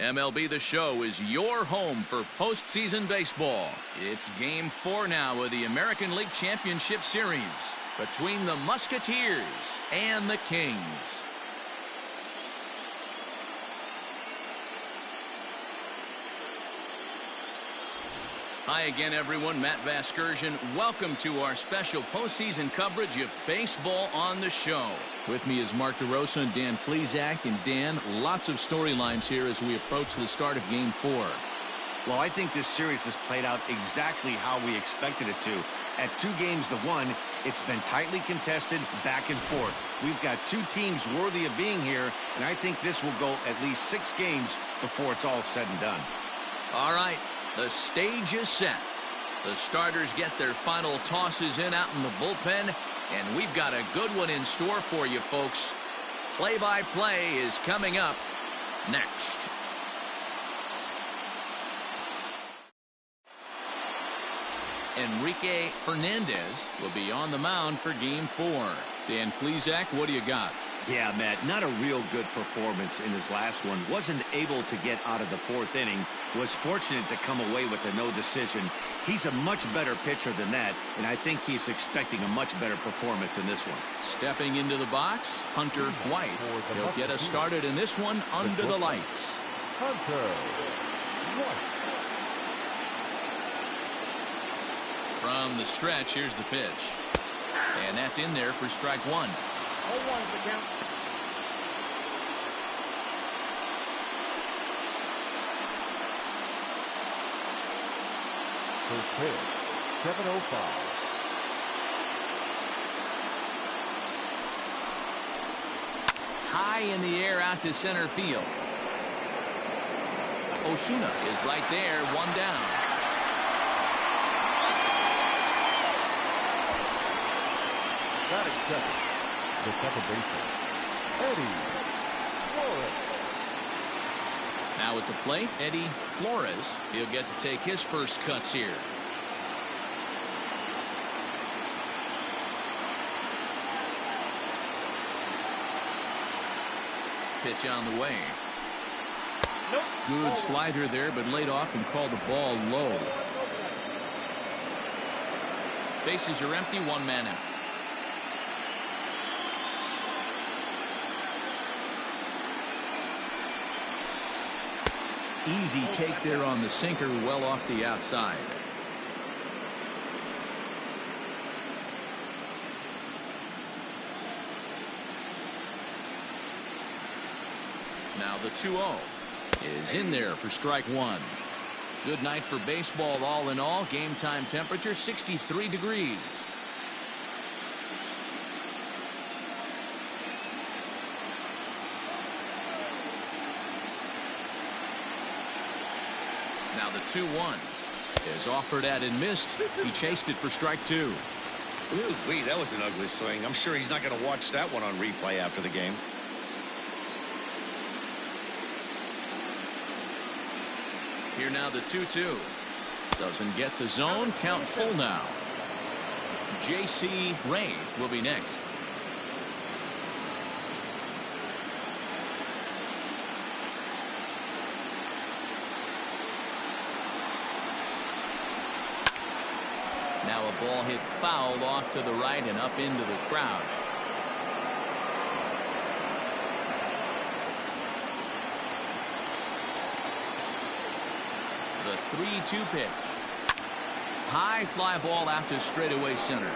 MLB The Show is your home for postseason baseball. It's Game 4 now of the American League Championship Series between the Musketeers and the Kings. Hi again, everyone. Matt Vasgersian. Welcome to our special postseason coverage of Baseball on the Show. With me is Mark DeRosa and Dan Plesac. And Dan, lots of storylines here as we approach the start of Game 4. Well, I think this series has played out exactly how we expected it to. At 2 games to 1, it's been tightly contested, back and forth. We've got 2 teams worthy of being here, and I think this will go at least 6 games before it's all said and done. All right. The stage is set. The starters get their final tosses in out in the bullpen, and we've got a good one in store for you, folks. Play-by-play is coming up next. Enrique Fernandez will be on the mound for Game 4. Dan Plesac, what do you got? Yeah, Matt, not a real good performance in his last one. Wasn't able to get out of the 4th inning. Was fortunate to come away with a no decision. He's a much better pitcher than that, and I think he's expecting a much better performance in this one. Stepping into the box, Hunter White. He'll get us started in this one under the lights. Hunter White. From the stretch, here's the pitch. And that's in there for strike 1. 0-1 the count. First pitch, 7:05. High in the air out to center field. Osuna is right there, 1 down. Batting second, the second baseman, Eddie Flores. Now at the plate, Eddie Flores. He'll get to take his first cuts here. Pitch on the way. Nope. Good slider there, but laid off and called the ball low. Bases are empty, 1 man out. Easy take there on the sinker, well off the outside. Now the 2-0 is in there for strike 1. Good night for baseball all in all. Game time temperature 63 degrees. Now the 2-1 is offered at and missed. He chased it for strike 2. Ooh, wait, that was an ugly swing. I'm sure he's not going to watch that one on replay after the game. Here now the 2-2. Doesn't get the zone. Count full now. J.C. Ray will be next. Now a ball hit foul off to the right and up into the crowd. The 3-2 pitch. High fly ball out to straightaway center.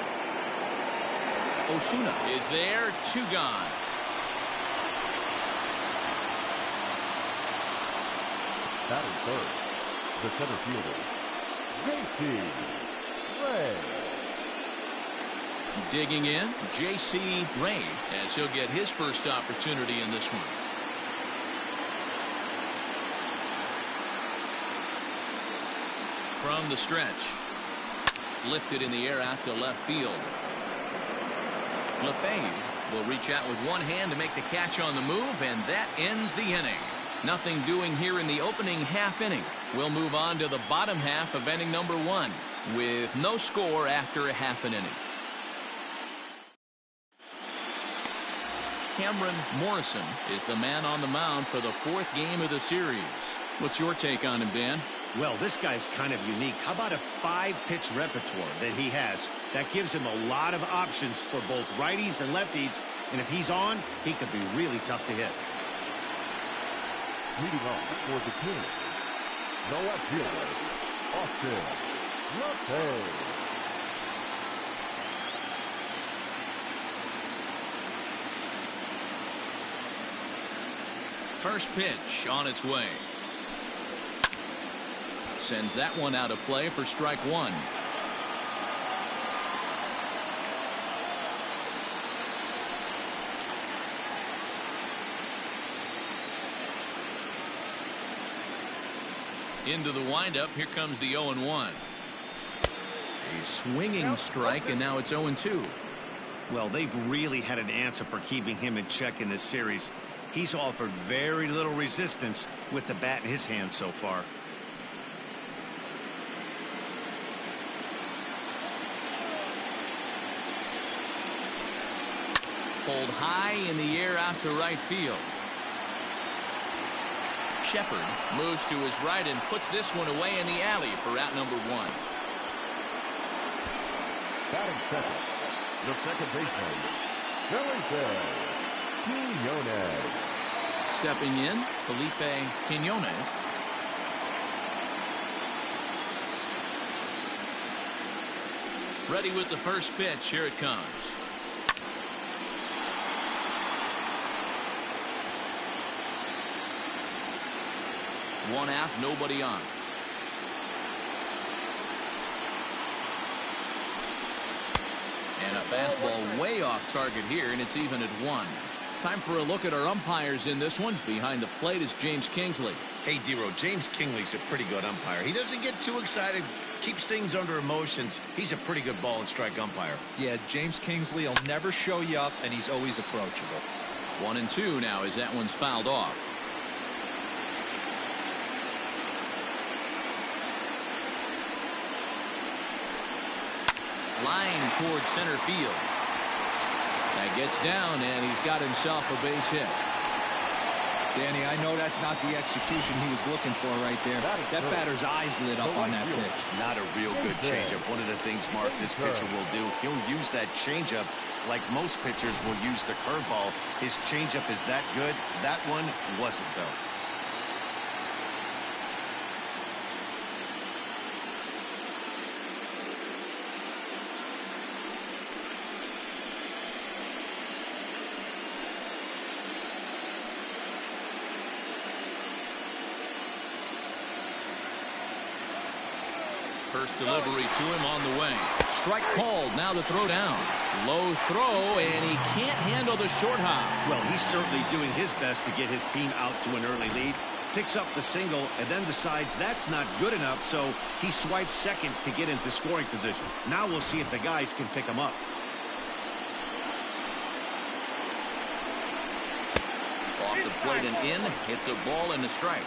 Osuna is there, 2 gone. Batting third, the center fielder, J.C. Ray. Digging in, J.C. Ray, as he'll get his first opportunity in this one. From the stretch. Lifted in the air out to left field. LaFave will reach out with one hand to make the catch on the move, and that ends the inning. Nothing doing here in the opening half inning. We'll move on to the bottom half of inning number 1 with no score after a half an inning. Cameron Morrison is the man on the mound for the 4th game of the series. What's your take on him, Dan? Well, this guy's kind of unique. How about a 5-pitch repertoire that he has? That gives him a lot of options for both righties and lefties. And if he's on, he could be really tough to hit. Leading off for the team, the left fielder, Austin Lopez. First pitch on its way. Sends that one out of play for strike 1. Into the windup. Here comes the 0-1. A swinging strike, and now it's 0-2. Well, they've really had an answer for keeping him in check in this series. He's offered very little resistance with the bat in his hand so far. Pulled high in the air out to right field. Shepard moves to his right and puts this one away in the alley for out number 1. Batting second, the second baseman, Felipe Quinones. Stepping in, Felipe Quinones. Ready with the first pitch. Here it comes. One out, nobody on. And a fastball way off target here, and it's even at 1. Time for a look at our umpires in this one. Behind the plate is James Kingsley. Hey, Dero, James Kingsley's a pretty good umpire. He doesn't get too excited, keeps things under emotions. He's a pretty good ball and strike umpire. Yeah, James Kingsley will never show you up, and he's always approachable. 1-2 now as that one's fouled off. Line towards center field. That gets down, and he's got himself a base hit. Danny, I know that's not the execution he was looking for right there. That batter's eyes lit up on that pitch. Not a real good changeup. One of the things, Mark, this pitcher will do, he'll use that changeup like most pitchers will use the curveball. His changeup is that good. That one wasn't, though. First delivery to him on the way. Strike called. Now the throw down. Low throw, and he can't handle the short hop. Well, he's certainly doing his best to get his team out to an early lead. Picks up the single and then decides that's not good enough, so he swipes second to get into scoring position. Now we'll see if the guys can pick him up. Off the plate and in. It's a ball and a strike.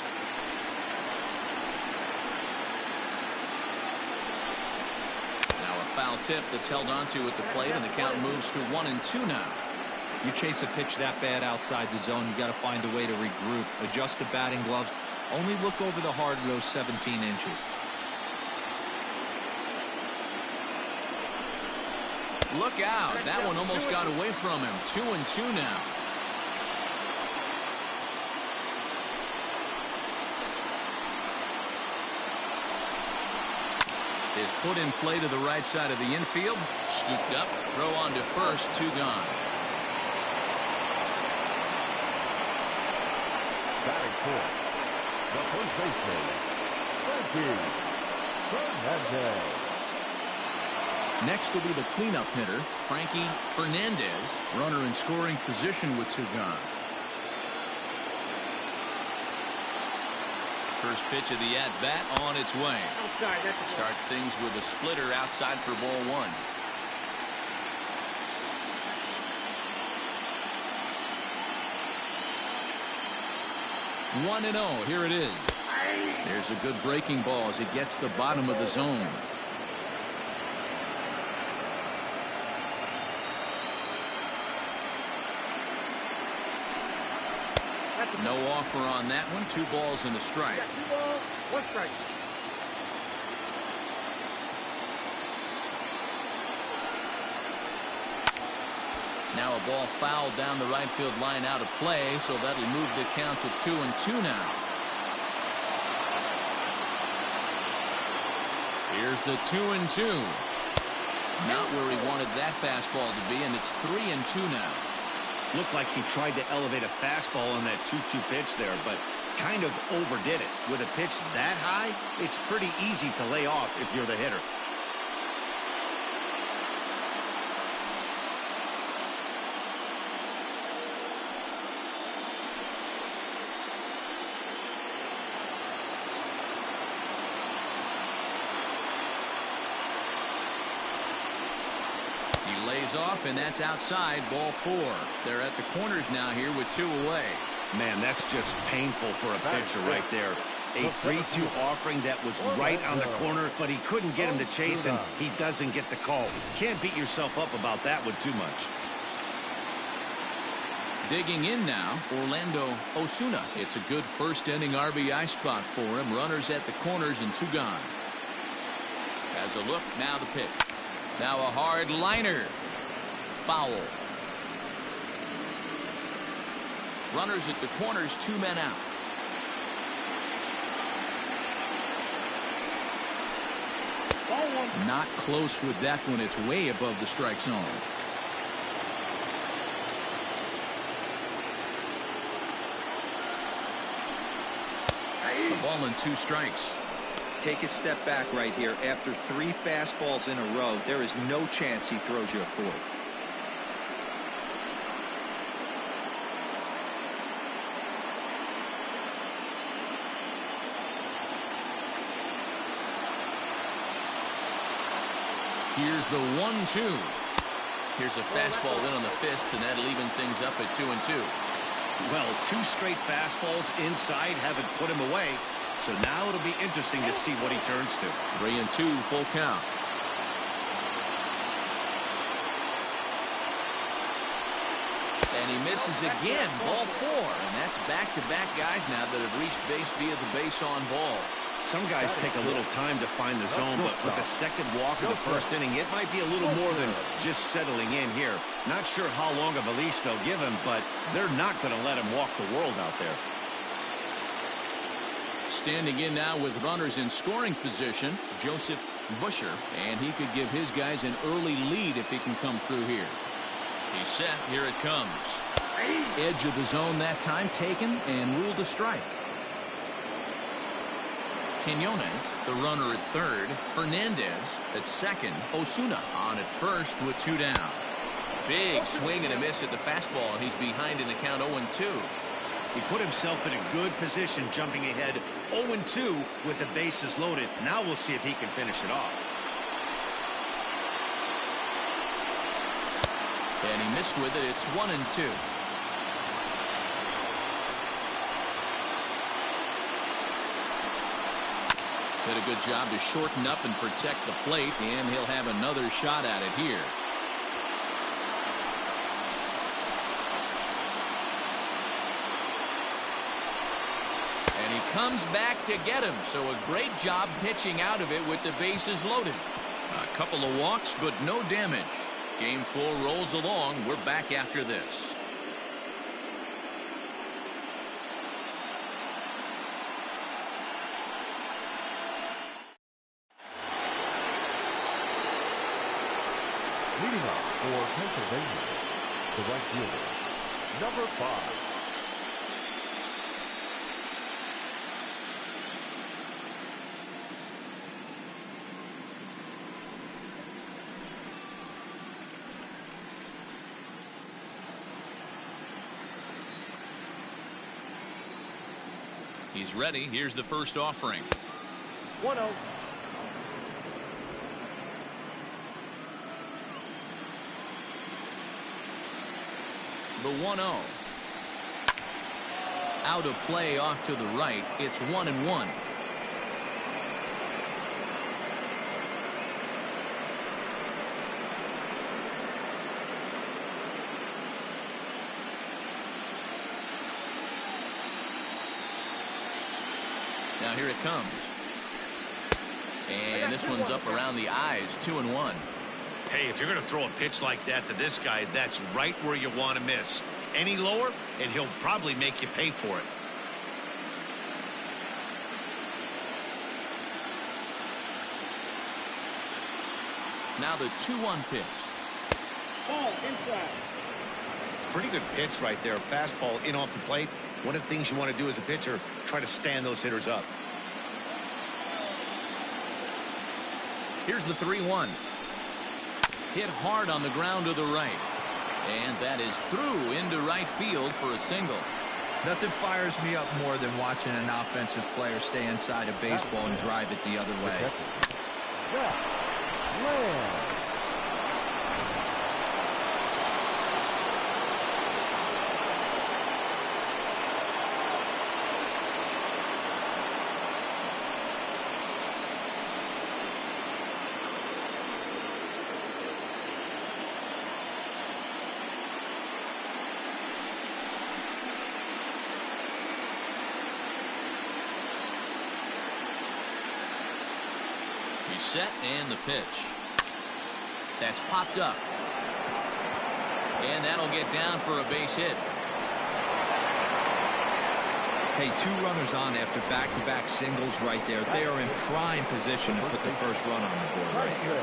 Foul tip that's held onto at the plate, and the count moves to 1-2 now. You chase a pitch that bad outside the zone, you got to find a way to regroup, adjust the batting gloves, only look over the hard row 17 inches. Look out. That one almost got away from him. 2-2 now. Is put in play to the right side of the infield. Scooped up. Throw on to first. 2 gone. Batting fourth, the first baseman, Frankie Fernandez. Next will be the cleanup hitter, Frankie Fernandez. Runner in scoring position with 2 gone. First pitch of the at-bat on its way. Starts things with a splitter outside for ball 1. One and 0. Here it is. There's a good breaking ball as it gets the bottom of the zone. No offer on that one. 2 balls and a strike. 2 balls, 1 strike. Now a ball fouled down the right field line out of play, so that'll move the count to 2-2 now. Here's the 2-2. Not where he wanted that fastball to be, and it's 3-2 now. Looked like he tried to elevate a fastball on that 2-2 pitch there, but kind of overdid it. With a pitch that high, it's pretty easy to lay off if you're the hitter. He lays off, and that's outside. Ball 4. They're at the corners now here with 2 away. Man, that's just painful for a pitcher right there. A 3-2 offering that was right on the corner, but he couldn't get him to chase, and he doesn't get the call. Can't beat yourself up about that one too much. Digging in now, Orlando Osuna. It's a good first inning RBI spot for him. Runners at the corners and 2 gone. Has a look, now the pitch. Now a hard liner. Foul. Runners at the corners, 2 men out. Not close with that one. It's way above the strike zone. A ball and 2 strikes. Take a step back right here. After 3 fastballs in a row, there is no chance he throws you a 4th. Here's the 1-2. Here's a fastball in on the fist, and that'll even things up at 2-2. Well, 2 straight fastballs inside haven't put him away. So now it'll be interesting to see what he turns to. 3-2, full count. And he misses again. Ball 4. And that's back-to-back guys now that have reached base via the base on ball. Some guys take a little time to find the zone, but with the second walk of the first inning, it might be a little more than just settling in here. Not sure how long of a leash they'll give him, but they're not going to let him walk the world out there. Standing in now with runners in scoring position, Joseph Busher, and he could give his guys an early lead if he can come through here. He's set. Here it comes. Edge of the zone that time taken and ruled a strike. Quinones, the runner at third. Fernandez at second. Osuna on at first with 2 down. Big swing and a miss at the fastball, and he's behind in the count 0-2. He put himself in a good position jumping ahead 0-2 with the bases loaded. Now we'll see if he can finish it off. And he missed with it. It's 1-2. Did a good job to shorten up and protect the plate, and he'll have another shot at it here. And he comes back to get him, so a great job pitching out of it with the bases loaded. A couple of walks, but no damage. Game 4 rolls along. We're back after this. Leading up for Pennsylvania, the right fielder, number 5. He's ready. Here's the first offering. 1-0. The 1-0. Out of play off to the right. It's 1-1. Now here it comes. And this one's up around the eyes, 2-1. Hey, if you're going to throw a pitch like that to this guy, that's right where you want to miss. Any lower, and he'll probably make you pay for it. Now the 2-1 pitch. Ball inside. Pretty good pitch right there. Fastball in off the plate. One of the things you want to do as a pitcher, try to stand those hitters up. Here's the 3-1. Hit hard on the ground to the right. And that is through into right field for a single. Nothing fires me up more than watching an offensive player stay inside a baseball and drive it the other way. He's set and the pitch. That's popped up. And that'll get down for a base hit. Hey, 2 runners on after back-to-back singles right there. They are in prime position to put the first run on the board right here.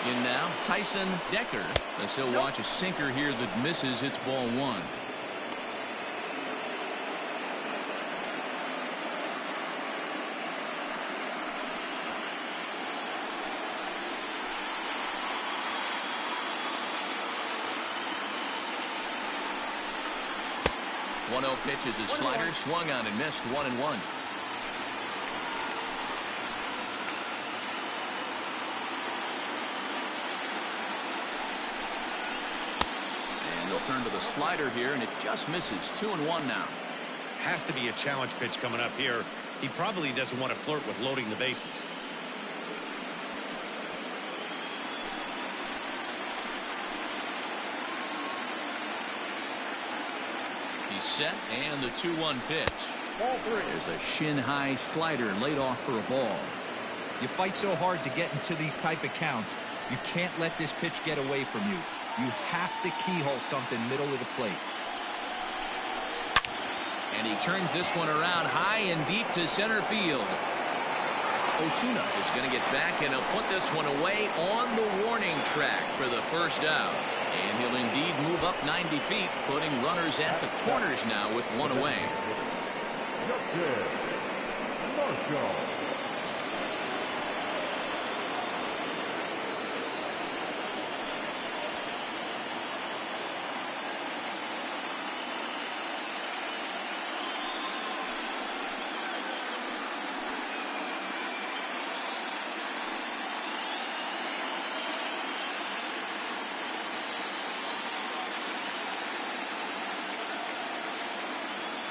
In now, Tyson Decker. As he'll watch a sinker here that misses. It's ball 1. One 0 pitch is his slider, swung on and missed. 1-1. Turn to the slider here, and it just misses. 2-1 now. Has to be a challenge pitch coming up here. He probably doesn't want to flirt with loading the bases. He's set, and the 2-1 pitch. There's a shin-high slider laid off for a ball. You fight so hard to get into these type of counts. You can't let this pitch get away from you. You have to keyhole something middle of the plate. And he turns this one around high and deep to center field. Osuna is going to get back, and he'll put this one away on the warning track for the first out. And he'll indeed move up 90 feet, putting runners at the corners now with 1 away.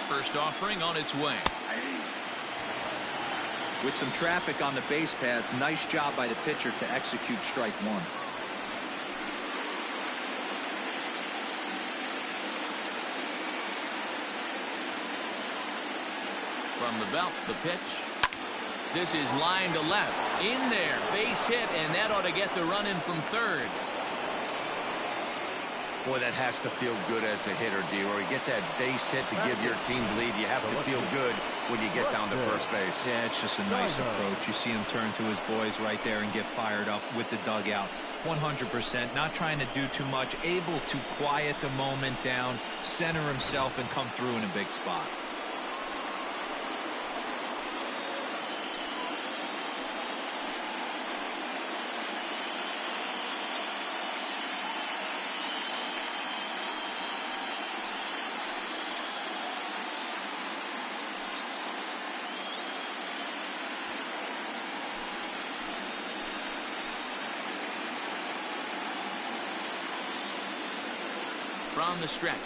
First offering on its way. With some traffic on the base paths, nice job by the pitcher to execute strike 1. From the belt, the pitch. This is line to left. In there, base hit, and that ought to get the run in from third. Boy, that has to feel good as a hitter, D-Roy. Get that base hit to give your team the lead. You have to feel good when you get down to first base. Yeah, it's just a nice approach. You see him turn to his boys right there and get fired up with the dugout. 100%, not trying to do too much, able to quiet the moment down, center himself, and come through in a big spot. From the stretch.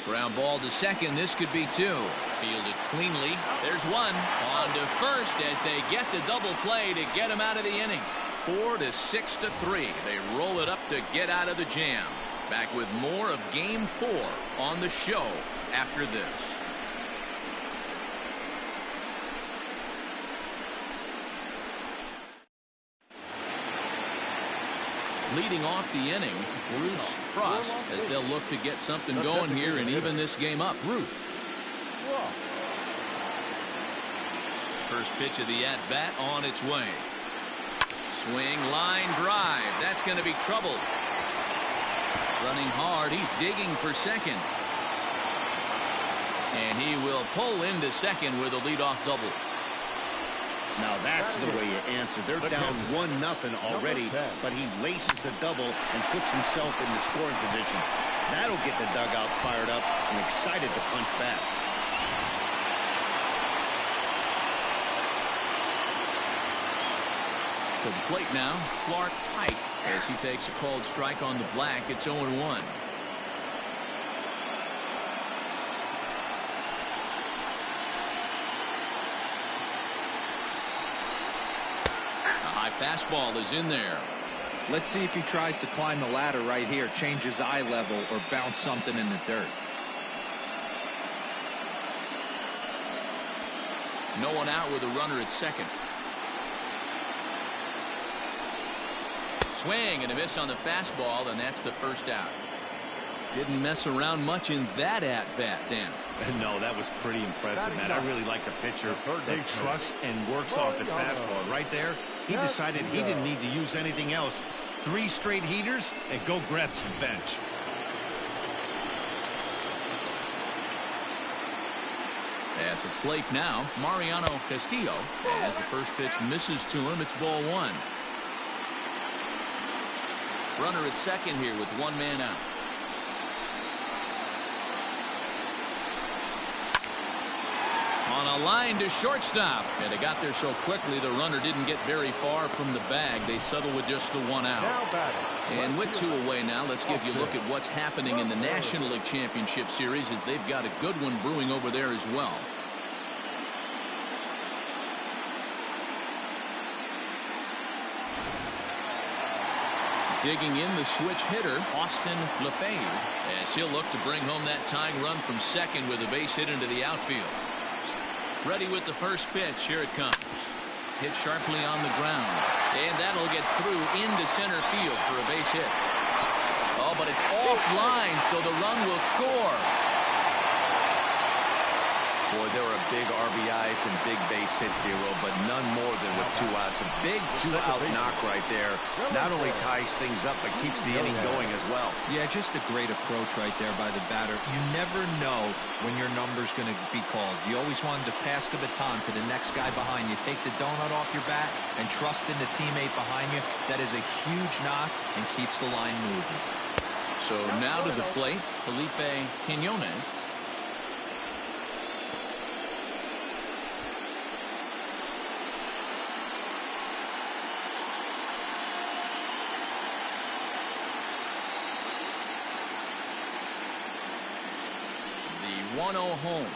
Ground ball to second. This could be 2. Fielded cleanly. There's one. On to first as they get the double play to get him out of the inning. 4 to 6 to 3. They roll it up to get out of the jam. Back with more of Game 4 on the show after this. Leading off the inning, Bruce Frost, as they'll look to get something going here and even this game up. First pitch of the at-bat on its way. Swing, line drive. That's going to be trouble. Running hard. He's digging for second. And he will pull into second with a leadoff double. Now that's the way you answer. They're down 1-0 already, but he laces the double and puts himself in the scoring position. That'll get the dugout fired up and excited to punch back. To the plate now, Clark Pike, as he takes a called strike on the black. It's 0-1. Fastball is in there. Let's see if he tries to climb the ladder right here, change his eye level, or bounce something in the dirt. No one out with a runner at second. Swing and a miss on the fastball, and that's the first out. Didn't mess around much in that at-bat, Dan. No, that was pretty impressive, man. I really like a pitcher that trusts and works off his fastball. Right there, he decided he didn't need to use anything else. 3 straight heaters and go grab some bench. At the plate now, Mariano Castillo, as the first pitch misses to him. It's ball 1. Runner at second here with 1 man out. On a line to shortstop, and it got there so quickly the runner didn't get very far from the bag. They settle with just the 1 out. And with 2 away now, let's give you a look at what's happening in the National League Championship Series, as they've got a good one brewing over there as well. Digging in, the switch hitter, Austin Lefebvre, as he'll look to bring home that tying run from second with a base hit into the outfield. Ready with the first pitch. Here it comes. Hit sharply on the ground. And that'll get through into center field for a base hit. Oh, but it's offline, so the run will score. Boy, there were big RBIs and big base hits, Dero, but none more than with 2 outs. A big 2-out knock right there. Not only ties things up, but keeps the inning going as well. Yeah, just a great approach right there by the batter. You never know when your number's going to be called. You always wanted to pass the baton to the next guy behind you. Take the donut off your bat and trust in the teammate behind you. That is a huge knock and keeps the line moving. So now to the plate, Felipe Quinones. The 1-0 home.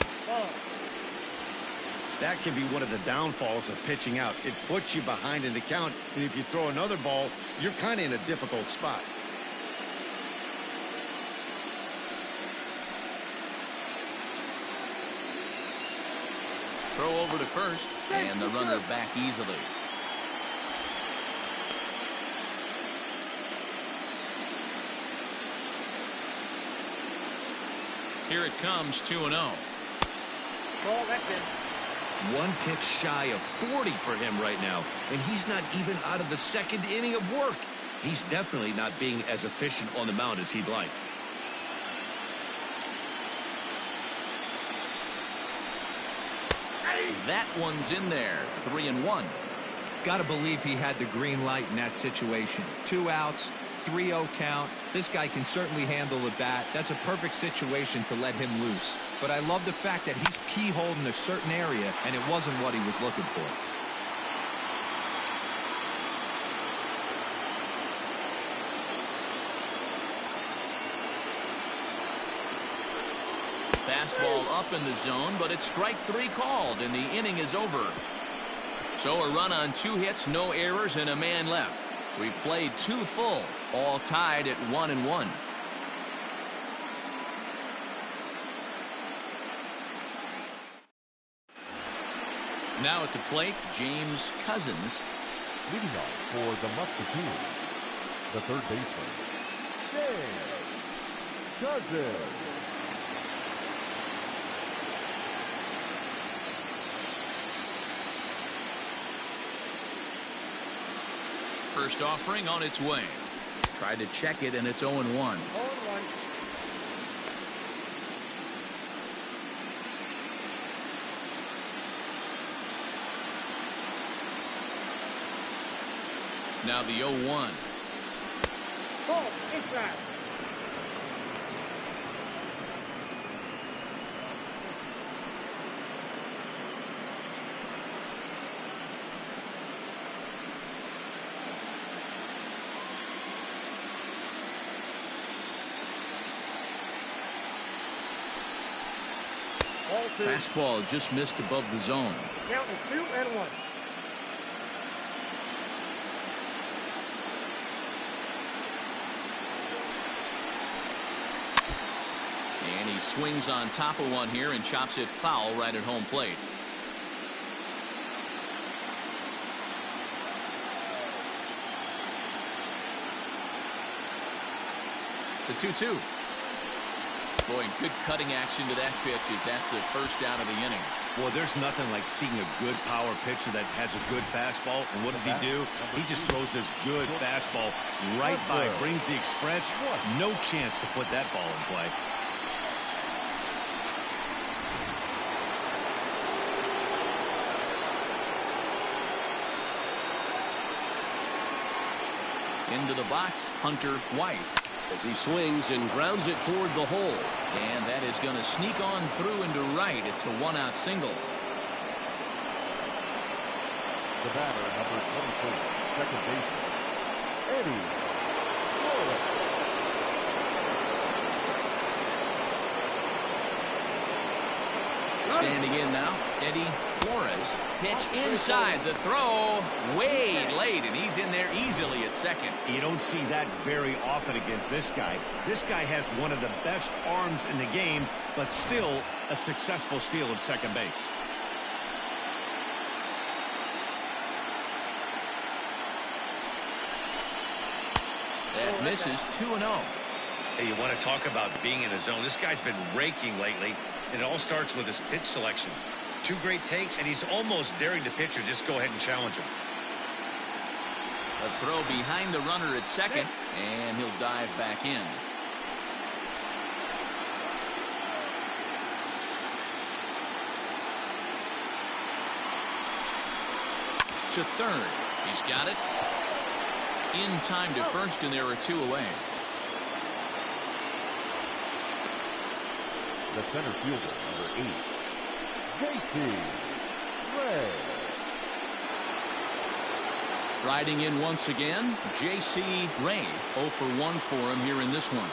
That can be one of the downfalls of pitching out. It puts you behind in the count, and if you throw another ball, you're kind of in a difficult spot. Throw over to first, and the runner back easily. Here it comes, 2-0. One pitch shy of 40 for him right now, and he's not even out of the second inning of work. He's definitely not being as efficient on the mound as he'd like. That one's in there. 3-1. Gotta believe he had the green light in that situation. 2 outs, 3-0 count. This guy can certainly handle the bat. That's a perfect situation to let him loose. But I love the fact that he's keyholed in a certain area, and it wasn't what he was looking for. Fastball up in the zone, but it's strike 3 called, and the inning is over. So a run on 2 hits, no errors, and a man left. We've played 2 full, all tied at 1-1. Now at the plate, James Cousins. Leading off for the Musketeers, the third baseman, James Cousins. First offering on its way. Tried to check it, and it's 0-1. Now the 0-1. Ball inside. Fastball just missed above the zone. Count is 2-1. And he swings on top of one here and chops it foul right at home plate. The 2-2. Boy, good cutting action to that pitch as that's the first out of the inning. Well, there's nothing like seeing a good power pitcher that has a good fastball. And what does he do? He just throws this good fastball right by, brings the express. No chance to put that ball in play. Into the box, Hunter White. As he swings and grounds it toward the hole. And that is going to sneak on through into right. It's a 1-out single. The batter, number 24, second baseman, Eddie Morrison. Standing in now, Eddie Flores. Pitch inside, the throw way late, and he's in there easily at second. You don't see that very often against this guy. This guy has one of the best arms in the game, but still a successful steal of second base. That misses 2-0. Hey, you want to talk about being in a zone? This guy's been raking lately, and it all starts with his pitch selection. 2 great takes, and he's almost daring the pitcher just go ahead and challenge him. A throw behind the runner at second, and he'll dive back in. To third. He's got it. In time to first, and there are 2 away. The center fielder, number 8, J.C. Ray. Striding in once again, J.C. Ray. 0 for 1 for him here in this one.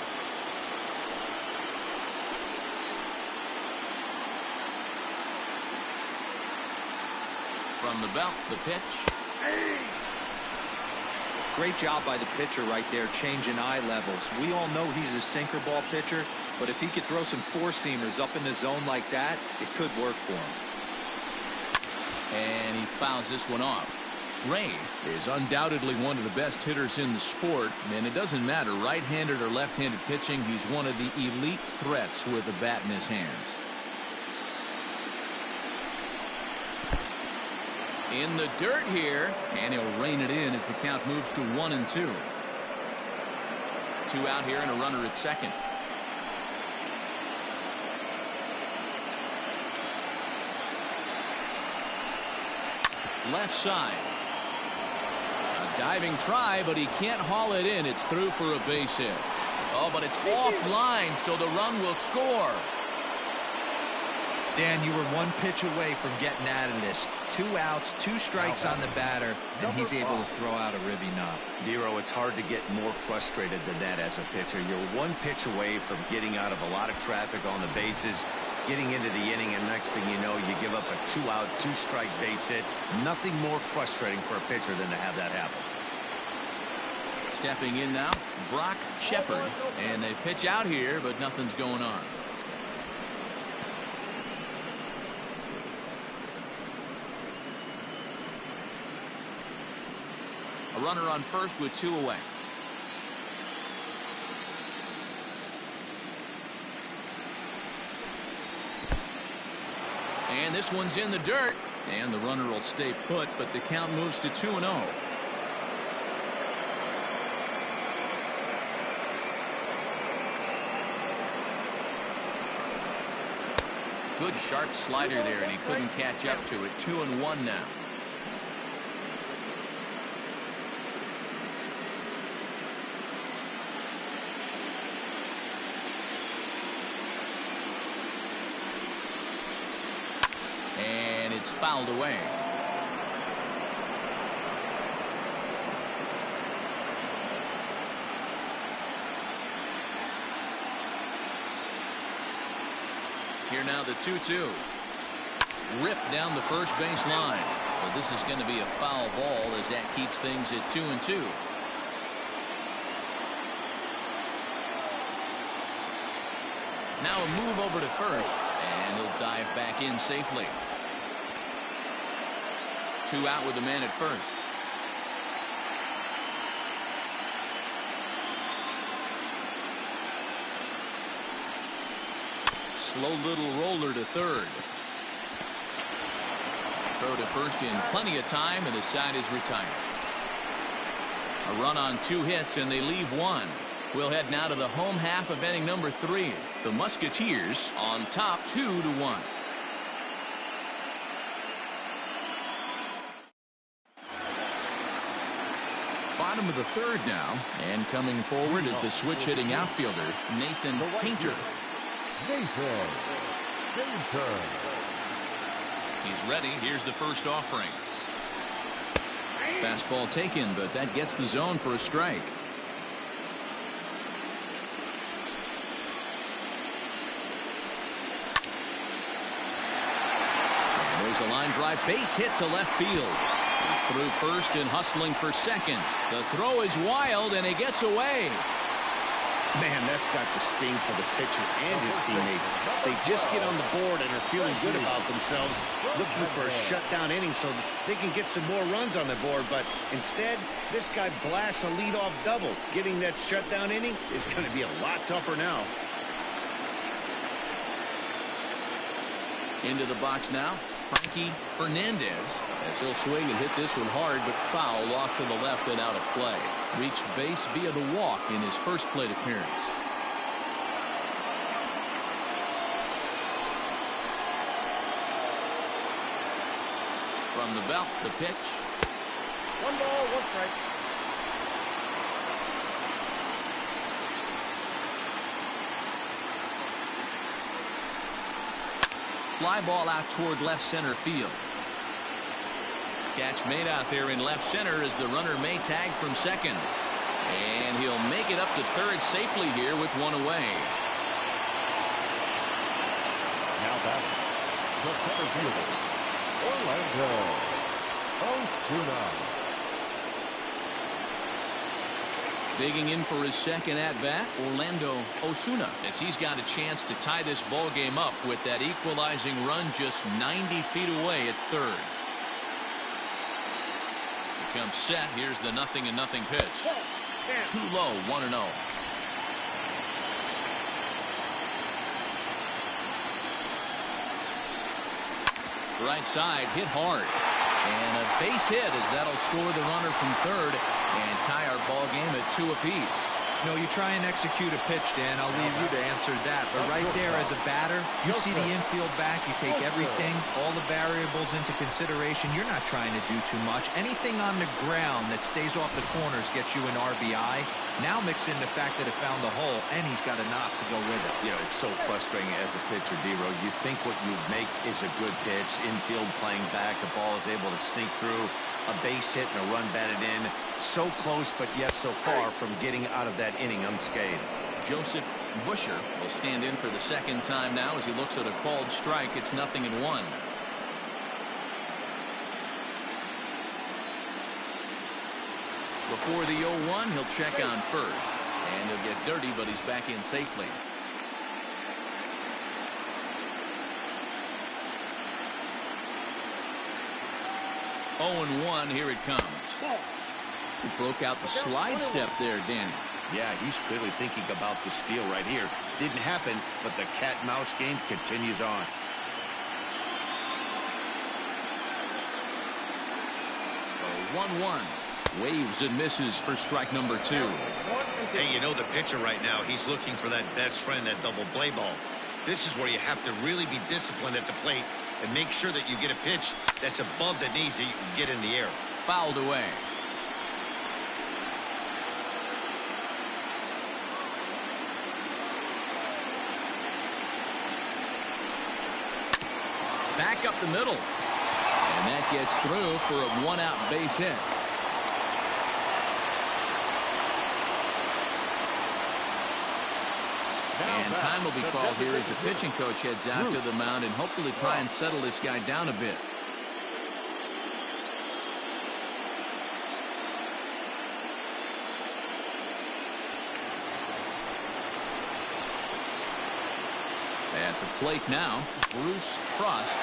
From the belt, the pitch. Great job by the pitcher right there, changing eye levels. We all know he's a sinker ball pitcher, but if he could throw some four-seamers up in the zone like that, it could work for him. And he fouls this one off. Ray is undoubtedly one of the best hitters in the sport, and it doesn't matter right-handed or left-handed pitching. He's one of the elite threats with a bat in his hands. In the dirt here, and he'll rein it in as the count moves to 1-2. 2 out here and a runner at second. Left side. A diving try, but he can't haul it in. It's through for a base hit. Oh, but it's offline, so the run will score. Dan, you were one pitch away from getting out of this. 2 outs, 2 strikes on the batter, and he's able to throw out a ribby knob. Dero, it's hard to get more frustrated than that as a pitcher. You're one pitch away from getting out of a lot of traffic on the bases, getting into the inning, and next thing you know, you give up a 2-out, 2-strike base hit. Nothing more frustrating for a pitcher than to have that happen. Stepping in now, Brock Shepard, and they pitch out here, but nothing's going on. A runner on first with 2 away. And this one's in the dirt, and the runner will stay put, but the count moves to 2-0. Good sharp slider there, and he couldn't catch up to it. 2-1 now. And it's fouled away. Here now the 2-2. Ripped down the first base line. But this is going to be a foul ball as that keeps things at 2-2. Now a move over to first, and he'll dive back in safely. 2 out with the man at first. Slow little roller to third. Throw to first in plenty of time, and the side is retired. A run on 2 hits, and they leave 1. We'll head now to the home half of inning number 3. The Musketeers on top 2-1. Bottom of the third now, and coming forward is the switch hitting outfielder Nathan Painter. He's ready. Here's the first offering. Fastball taken, but that gets the zone for a strike. And there's a line drive base hit to left field. Through first and hustling for second. The throw is wild, and it gets away. Man, that's got the sting for the pitcher and his teammates. They just get on the board and are feeling good about themselves, looking for a shutdown inning so that they can get some more runs on the board. But instead, this guy blasts a leadoff double. Getting that shutdown inning is going to be a lot tougher now. Into the box now, Frankie Fernandez, as he'll swing and hit this one hard, but foul off to the left and out of play. Reached base via the walk in his first plate appearance. From the belt, the pitch. 1 ball, 1 strike. Fly ball out toward left center field. Catch made out there in left center as the runner may tag from second. And he'll make it up to third safely here with 1 away. Now batting, the center fielder, Orlando Osuna. Digging in for his second at-bat, Orlando Osuna, as he's got a chance to tie this ball game up with that equalizing run just 90 feet away at third. Comes set. Here's the 0-0 pitch. Too low. 1-0. Right side hit hard, and a base hit as that'll score the runner from third and tie our ball game at 2 apiece. No, you try and execute a pitch, Dan. I'll leave you to answer that. But right there as a batter, you see the infield back. You take everything, all the variables into consideration. You're not trying to do too much. Anything on the ground that stays off the corners gets you an RBI. Now mix in the fact that it found the hole, and he's got a knock to go with it. Yeah, it's so frustrating as a pitcher, D-Row. You think what you make is a good pitch, infield playing back, the ball is able to sneak through, a base hit and a run batted in. So close, but yet so far from getting out of that inning unscathed. Joseph Busher will stand in for the second time now as he looks at a called strike. It's 0-1. Before the 0-1, he'll check on first. And he'll get dirty, but he's back in safely. Oh and 1, here it comes. He broke out the slide step there, Danny. Yeah, he's clearly thinking about the steal right here. Didn't happen, but the cat-mouse game continues on. Oh, 1-1. Waves and misses for strike number 2. Hey, you know the pitcher right now, he's looking for that best friend, that double play ball. This is where you have to really be disciplined at the plate and make sure that you get a pitch that's above the knees that you can get in the air. Fouled away. Back up the middle. And that gets through for a one-out base hit. And time will be called here as the pitching coach heads out to the mound and hopefully try and settle this guy down a bit. At the plate now, Bruce Crust.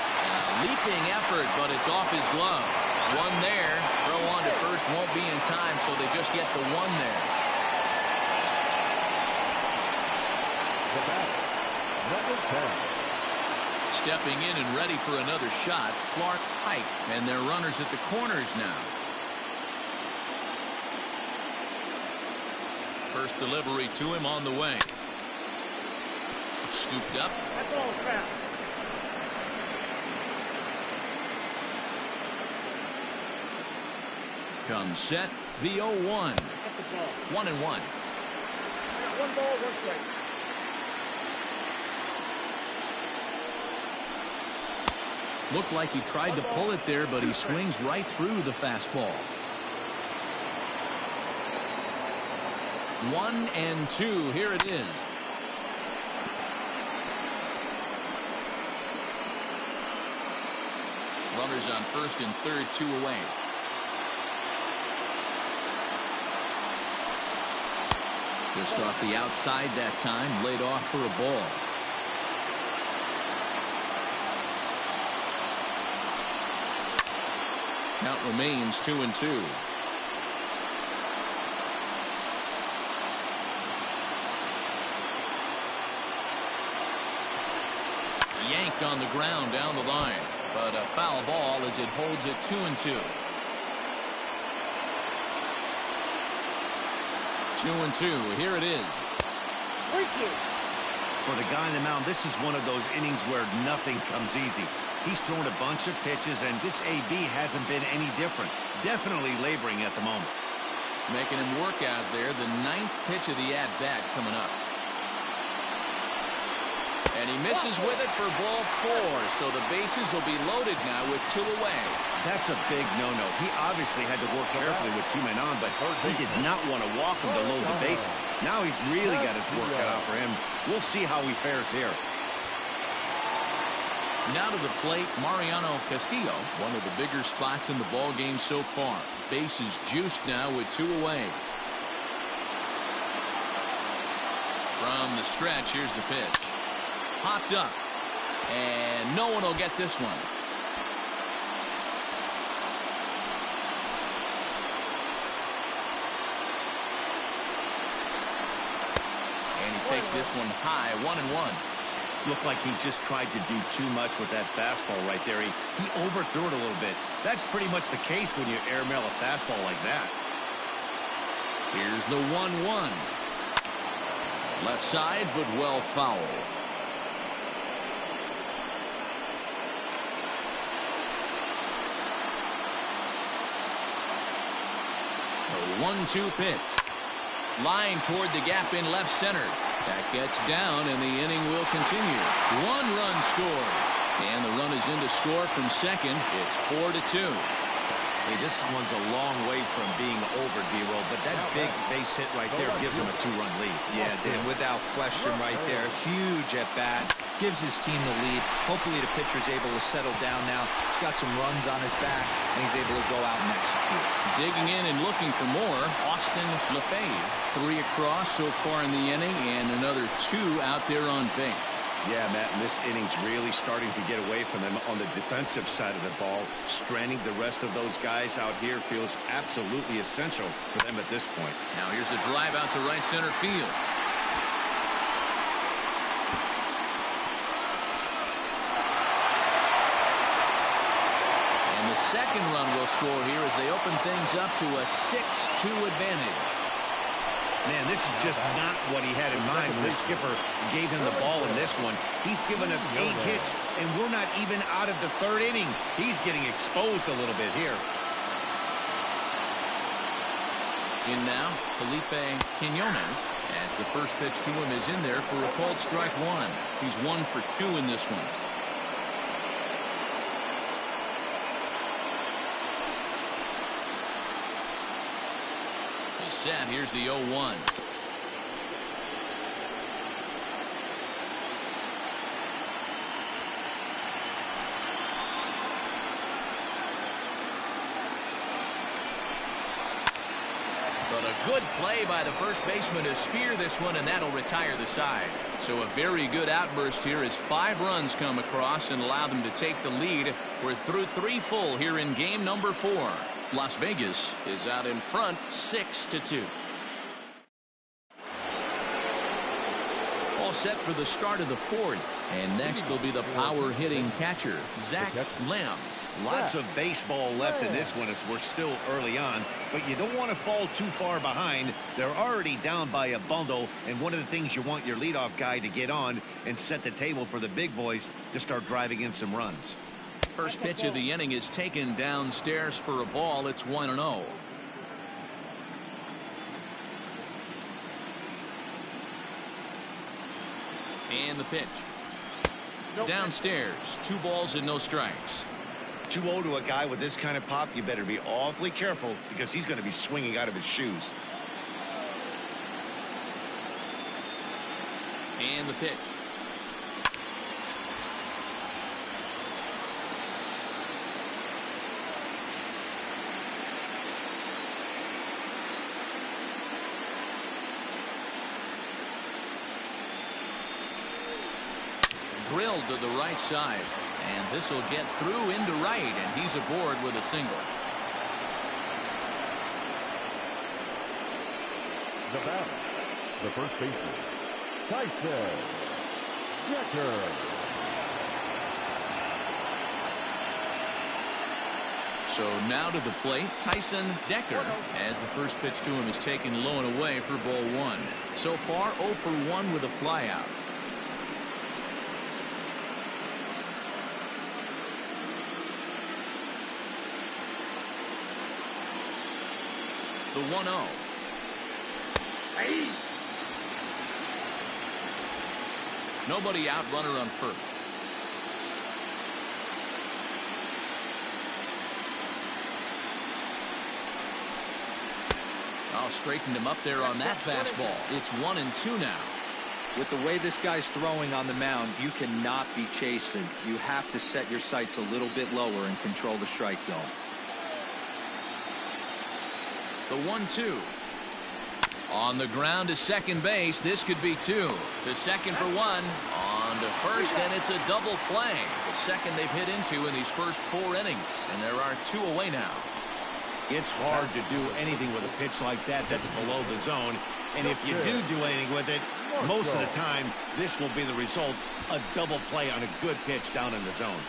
Leaping effort, but it's off his glove. One there. Throw on to first won't be in time, so they just get the one there. The batter, number 10. Stepping in and ready for another shot, Clark Pike. And they're runners at the corners now. First delivery to him on the way. Scooped up. That's all foul. Comes set. The 0-1. 1-1. 1 ball, 1 strike. Looked like he tried to pull it there, but he swings right through the fastball. 1-2. Here it is. Runners on first and third, 2 away. Just off the outside that time, laid off for a ball. Count remains 2-2. Yanked on the ground down the line. But a foul ball as it holds it 2-2. 2-2. Here it is. For the guy on the mound, this is one of those innings where nothing comes easy. He's thrown a bunch of pitches, and this AB hasn't been any different. Definitely laboring at the moment. Making him work out there. The 9th pitch of the at-bat coming up. And he misses with it for ball 4. So the bases will be loaded now with 2 away. That's a big no-no. He obviously had to work carefully with 2 men on, but he did not want to walk him to load the bases. Now he's really got his work cut out for him. We'll see how he fares here. Now to the plate, Mariano Castillo, one of the bigger spots in the ball game so far. Bases juiced now with 2 away. From the stretch, here's the pitch. Popped up. And no one will get this one. And he takes this one high, 1-1. Looked like he just tried to do too much with that fastball right there. He overthrew it a little bit. That's pretty much the case when you airmail a fastball like that. Here's the 1-1. Left side, but well foul. The 1-2 pitch. Line toward the gap in left center. That gets down, and the inning will continue. 1 run scores. And the run is in to score from second. It's 4-2. Hey, this one's a long way from being over, D-Roll, but that big base hit right there gives him a 2-run lead. Yeah, Dan, without question right there. Huge at bat. Gives his team the lead. Hopefully the pitcher's able to settle down now. He's got some runs on his back, and he's able to go out and execute. Digging in and looking for more, Austin Lefebvre. 3 across so far in the inning, and another 2 out there on base. Yeah, Matt, and this inning's really starting to get away from them on the defensive side of the ball. Stranding the rest of those guys out here feels absolutely essential for them at this point. Now here's a drive out to right center field. And the second run will score here as they open things up to a 6-2 advantage. Man, this is just not what he had in mind when the skipper gave him the ball in this one. He's given up 8 hits, and we're not even out of the 3rd inning. He's getting exposed a little bit here. In now, Felipe Quinones, as the first pitch to him is in there for a called strike 1. He's 1 for 2 in this one. Set. Here's the 0-1. But a good play by the first baseman to spear this one, and that'll retire the side. So a very good outburst here as 5 runs come across and allow them to take the lead. We're through 3 full here in game number 4. Las Vegas is out in front 6-2. All set for the start of the 4th. And next will be the power hitting catcher, Zach Lamb. Lots of baseball left in this one as we're still early on, but you don't want to fall too far behind. They're already down by a bundle, and one of the things you want your leadoff guy to get on and set the table for the big boys to start driving in some runs. First pitch of the inning is taken downstairs for a ball. It's 1-0. And the pitch. Downstairs, 2 balls and no strikes. 2-0 to a guy with this kind of pop, you better be awfully careful because he's going to be swinging out of his shoes. And the pitch. Drilled to the right side, and this will get through into right, and he's aboard with a single. The batter, the first baseman, Tyson Decker. So now to the plate, Tyson Decker, as the first pitch to him is taken low and away for ball 1. So far 0 for 1 with a flyout. The 1-0. Nobody out, runner on first. Oh, straightened him up there on that fastball. It's 1-2 now. With the way this guy's throwing on the mound, you cannot be chasing. You have to set your sights a little bit lower and control the strike zone. The 1-2. On the ground to second base. This could be 2. To second for 1. On to first, and it's a double play. The second they've hit into in these first 4 innings. And there are 2 away now. It's hard to do anything with a pitch like that that's below the zone. And if you do anything with it, most of the time, this will be the result. A double play on a good pitch down in the zone.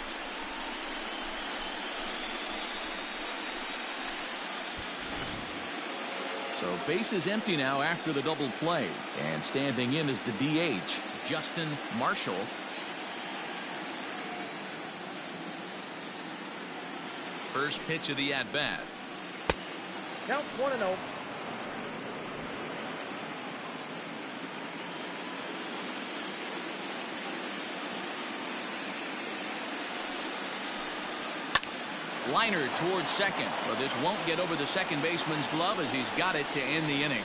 So base is empty now after the double play. And standing in is the DH, Justin Marshall. First pitch of the at-bat. Count 1-0. Liner towards second, but this won't get over the second baseman's glove as he's got it to end the inning.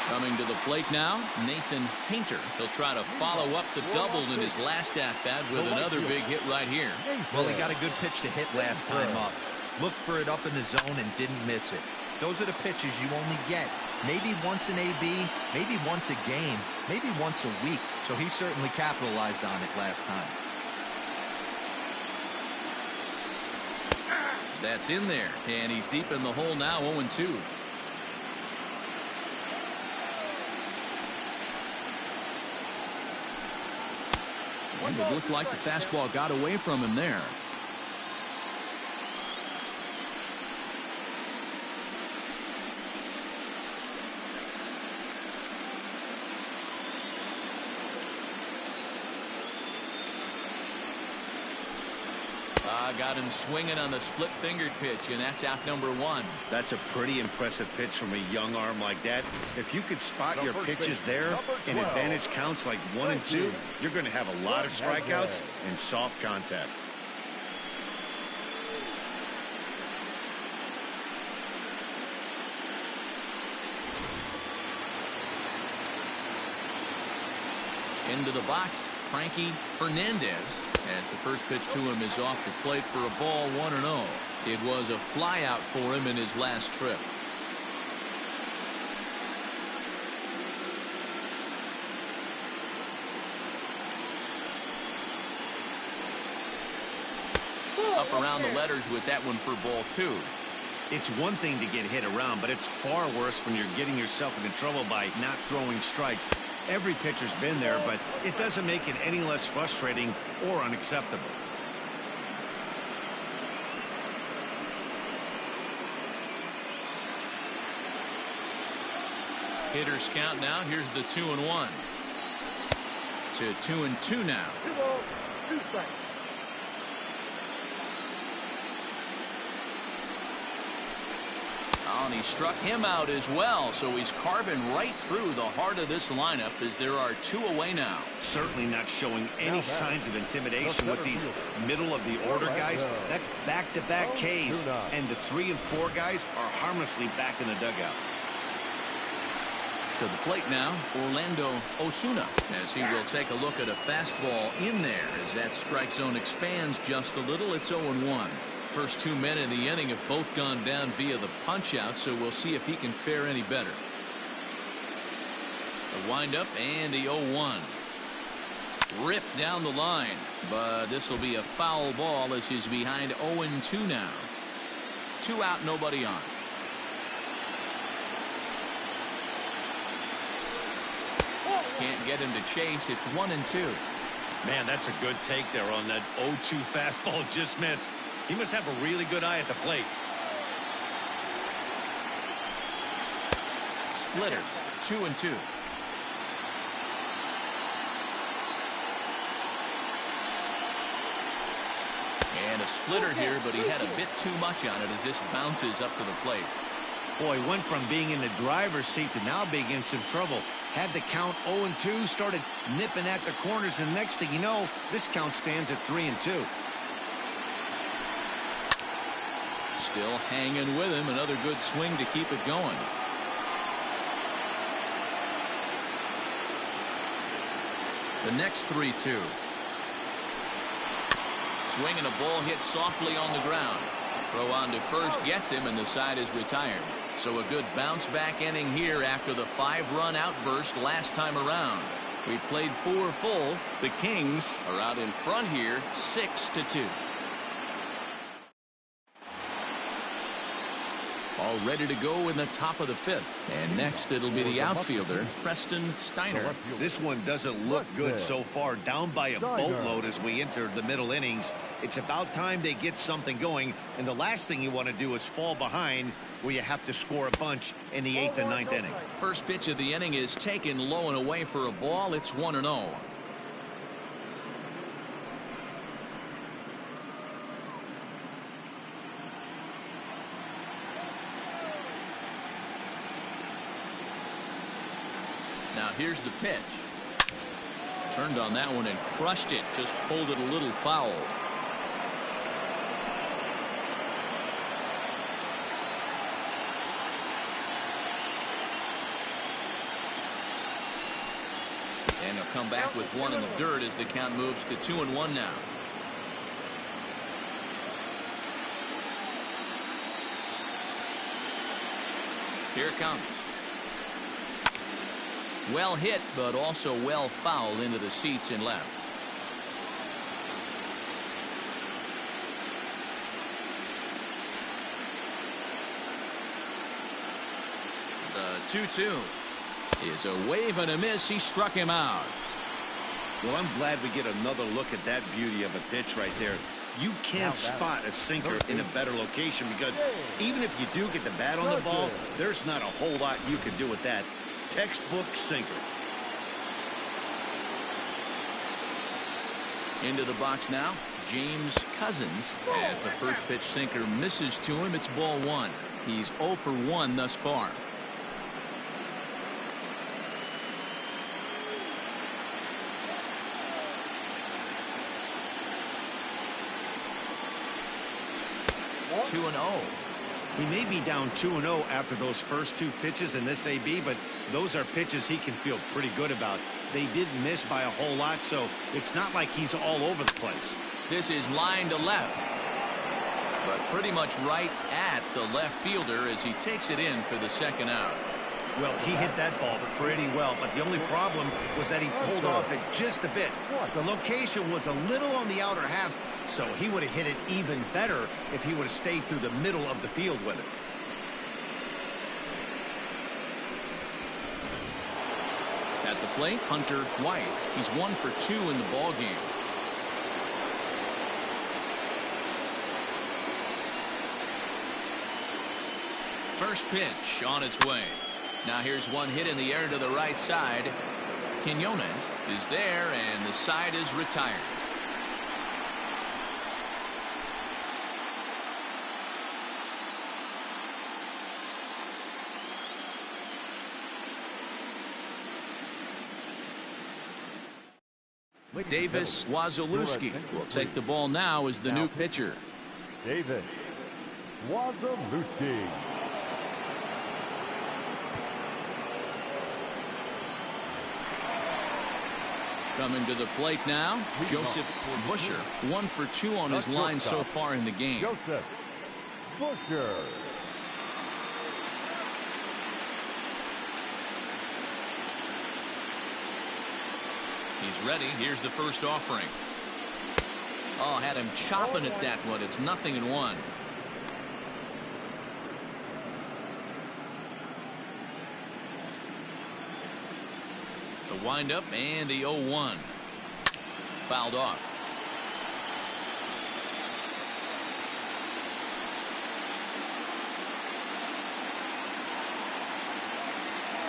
Coming to the plate now, Nathan Painter. He'll try to follow up the double in his last at-bat with another big hit right here. Well, he got a good pitch to hit last time up. Looked for it up in the zone and didn't miss it. Those are the pitches you only get. Maybe once an AB, maybe once a game, maybe once a week. So he certainly capitalized on it last time. That's in there, and he's deep in the hole now, 0-2. And it looked like the fastball got away from him there. Got him swinging on the split-fingered pitch, and that's out number 1. That's a pretty impressive pitch from a young arm like that. If you could spot your pitches there in advantage counts like 1 and 2, you're going to have a lot of strikeouts and soft contact. Into the box, Frankie Fernandez, as the first pitch to him is off the plate for a ball, 1-0. It was a flyout for him in his last trip. Up around the letters with that one for ball 2. It's one thing to get hit around, but it's far worse when you're getting yourself into trouble by not throwing strikes. Every pitcher's been there, but it doesn't make it any less frustrating or unacceptable. Hitters count now. Here's the 2-1 to 2-2 now. And he struck him out as well, so he's carving right through the heart of this lineup as there are 2 away now. Certainly not showing any signs of intimidation with these middle-of-the-order guys. That's back-to-back Ks, and the 3 and 4 guys are harmlessly back in the dugout. To the plate now, Orlando Osuna, as he will take a look at a fastball in there as that strike zone expands just a little. It's 0-1. First 2 men in the inning have both gone down via the punch-out, so we'll see if he can fare any better. The windup and the 0-1. Ripped down the line, but this will be a foul ball as he's behind 0-2 now. 2 out, nobody on. Can't get him to chase. It's 1-2. Man, that's a good take there on that 0-2 fastball just missed. He must have a really good eye at the plate. Splitter, 2-2. And a splitter here, but he had a bit too much on it as this bounces up to the plate. Boy, went from being in the driver's seat to now being in some trouble. Had the count 0-2, started nipping at the corners, and next thing you know, this count stands at 3-2. Still hanging with him. Another good swing to keep it going. The next 3-2. Swing and a ball hit softly on the ground. Throw on to first gets him, and the side is retired. So a good bounce back inning here after the 5-run outburst last time around. We played 4 full. The Kings are out in front here 6-2. All ready to go in the top of the 5th. And next it'll be the outfielder, Preston Steiner. This one doesn't look good so far. Down by a boatload as we enter the middle innings. It's about time they get something going. And the last thing you want to do is fall behind where you have to score a bunch in the 8th and 9th inning. First pitch of the inning is taken low and away for a ball. It's 1-0. here's the pitch. Turned on that one and crushed it. Just pulled it a little foul. And he'll come back with one in the dirt as the count moves to 2-1 now. Here it comes. Well hit, but also well fouled into the seats and left. The 2-2 is a wave and a miss. He struck him out. Well, I'm glad we get another look at that beauty of a pitch right there. You can't spot a sinker in a better location because even if you do get the bat on the ball, there's not a whole lot you can do with that. Textbook sinker. Into the box now, James Cousins, as the first pitch sinker misses to him. It's ball one. He's 0 for 1 thus far. Two and 0. He may be down 2-0 after those first two pitches in this AB, but those are pitches he can feel pretty good about. They did miss by a whole lot, so it's not like he's all over the place. This is line to left, but pretty much right at the left fielder as he takes it in for the second out. Well, he hit that ball pretty well, but the only problem was that he pulled off it just a bit. The location was a little on the outer half, so he would have hit it even better if he would have stayed through the middle of the field with it. At the plate, Hunter White. He's 1 for 2 in the ball game. First pitch on its way. Now here's one hit in the air to the right side. Quinones is there, and the side is retired. Davis Wazalewski will take the ball now as the new pitcher. Davis Wazalewski. Coming to the plate now, Joseph Busher, 1 for 2 on his line so far in the game. Joseph Busher. He's ready. Here's the first offering. Oh, had him chopping at that one. It's 0-1. The windup and the 0-1. Fouled off.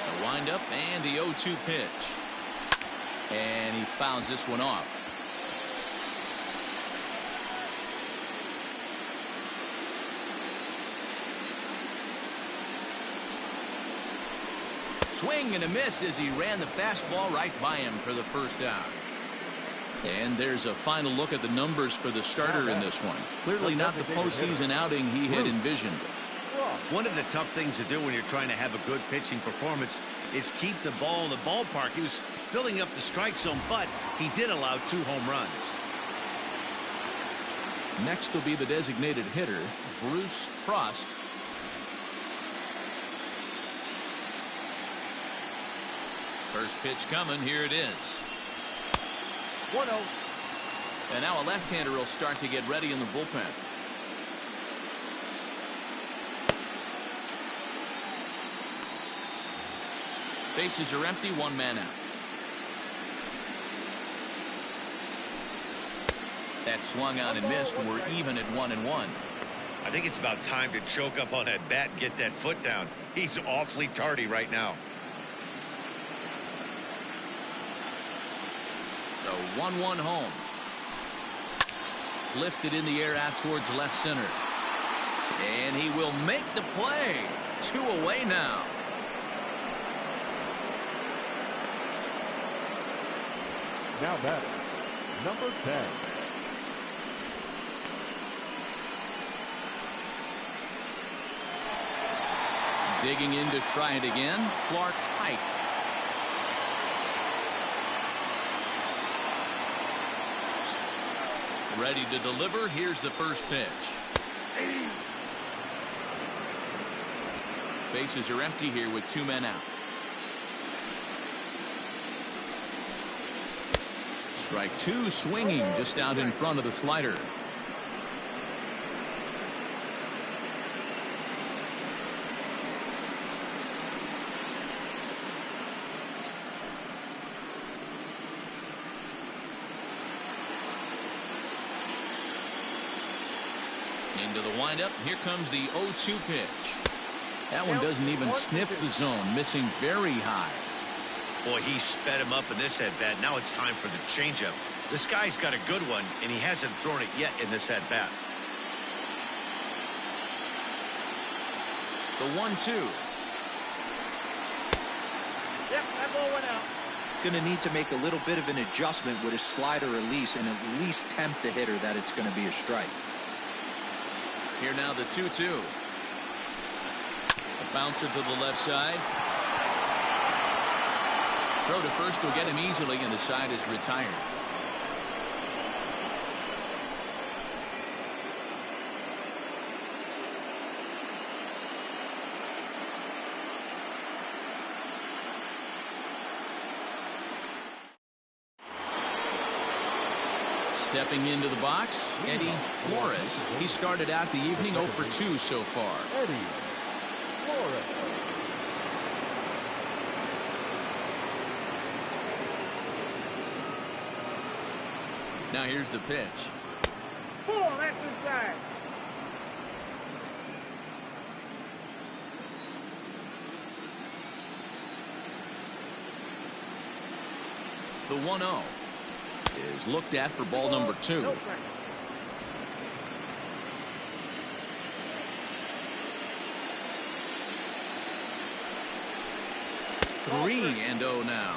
The windup and the 0-2 pitch. And he fouls this one off. Swing and a miss as he ran the fastball right by him for the first out. And there's a final look at the numbers for the starter in this one. Clearly not the postseason outing he had envisioned. One of the tough things to do when you're trying to have a good pitching performance is keep the ball in the ballpark. He was filling up the strike zone, but he did allow 2 home runs. Next will be the designated hitter, Bruce Frost. First pitch coming. Here it is. 1-0. And now a left-hander will start to get ready in the bullpen. Bases are empty, 1 man out. That swung out and missed. We're even at 1-1. I think it's about time to choke up on that bat and get that foot down. He's awfully tardy right now. The 1-1 home. Lifted in the air out towards left center. And he will make the play. 2 away now. Now batting, number 10. Digging in to try it again, Clark Height. Ready to deliver. Here's the first pitch. Bases are empty here with 2 men out. Strike 2, swinging just out in front of the slider. Into the windup. Here comes the 0-2 pitch. That one doesn't even sniff the zone, missing very high. Boy, he sped him up in this at-bat. Now it's time for the changeup. This guy's got a good one, and he hasn't thrown it yet in this at-bat. The 1-2. Yep, that ball went out. Going to need to make a little bit of an adjustment with his slider release and at least tempt the hitter that it's going to be a strike. Here now the 2-2. A bouncer to the left side. Throw to first will get him easily, and the side is retired. Stepping into the box, Eddie Flores. He started out the evening 0 for 2 so far. Eddie Flores. Now here's the pitch. Ball, that's inside. The 1-0 is looked at for ball number 2. No strike. Three and 0 now.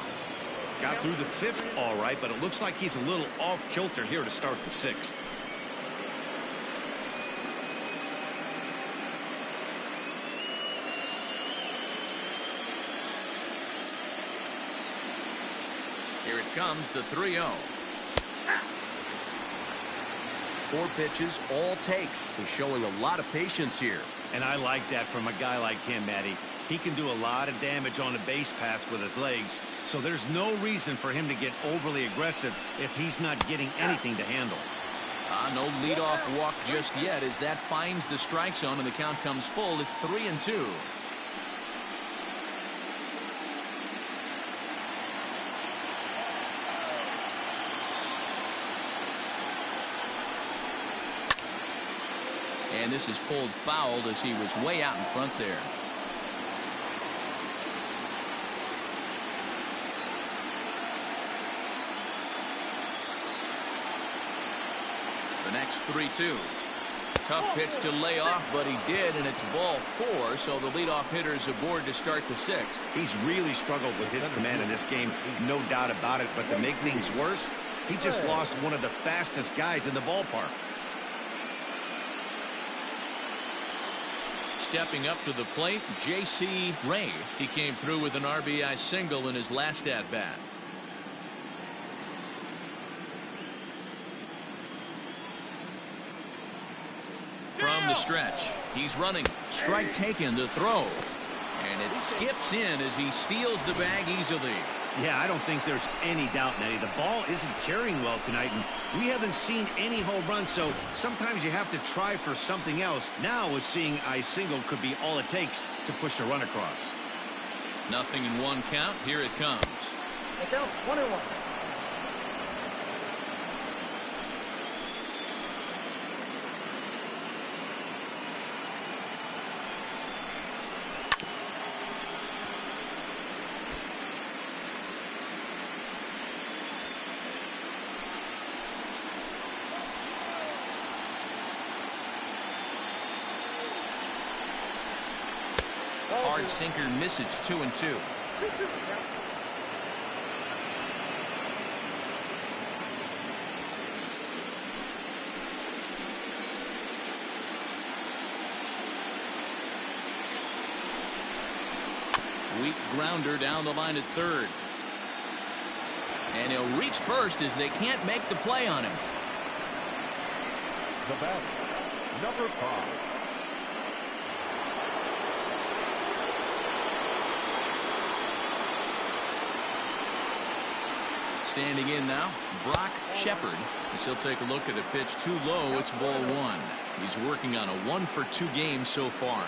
Got through the 5th all right, but it looks like he's a little off kilter here to start the 6th. Here it comes, the 3-0. 4 pitches, all takes. He's showing a lot of patience here. And I like that from a guy like him, Matty. He can do a lot of damage on a base pass with his legs, so there's no reason for him to get overly aggressive if he's not getting anything to handle. No leadoff walk just yet as that finds the strike zone, and the count comes full at 3-2. And this is pulled foul as he was way out in front there. The next 3-2. Tough pitch to lay off, but he did, and it's ball 4, so the leadoff hitter is aboard to start the 6th. He's really struggled with his command in this game, no doubt about it, but to make things worse, he just lost one of the fastest guys in the ballpark. Stepping up to the plate, J.C. Ray. He came through with an RBI single in his last at-bat. From the stretch, he's running. Strike taken, the throw. And it skips in as he steals the bag easily. Yeah, I don't think there's any doubt, Nettie. The ball isn't carrying well tonight, and we haven't seen any home runs, so sometimes you have to try for something else. Now, with seeing a single could be all it takes to push a run across. Nothing in 1 count. Here it comes. The count 1-1. Hard sinker misses, 2-2. Weak grounder down the line at third. And he'll reach first as they can't make the play on him. The batter, number 5. Standing in now, Brock Shepard. As he'll take a look at a pitch too low. It's ball 1. He's working on a 1-for-2 game so far.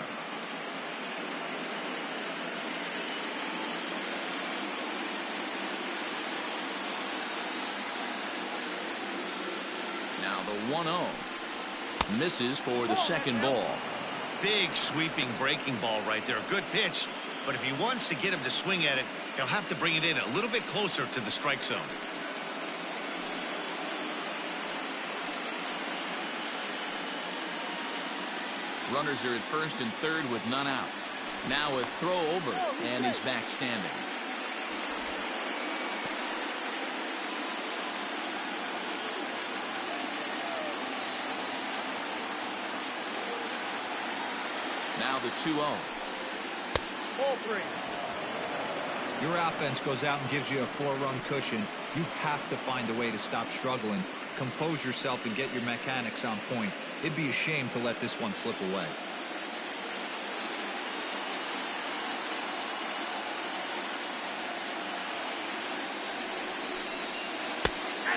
Now the 1-0. Misses for the second ball. Big sweeping breaking ball right there. A good pitch. But if he wants to get him to swing at it, he'll have to bring it in a little bit closer to the strike zone. Runners are at first and third with none out. Now a throw over, and he's back standing. Now the 2-0. Ball 3. Your offense goes out and gives you a 4-run cushion. You have to find a way to stop struggling, compose yourself, and get your mechanics on point. It'd be a shame to let this one slip away.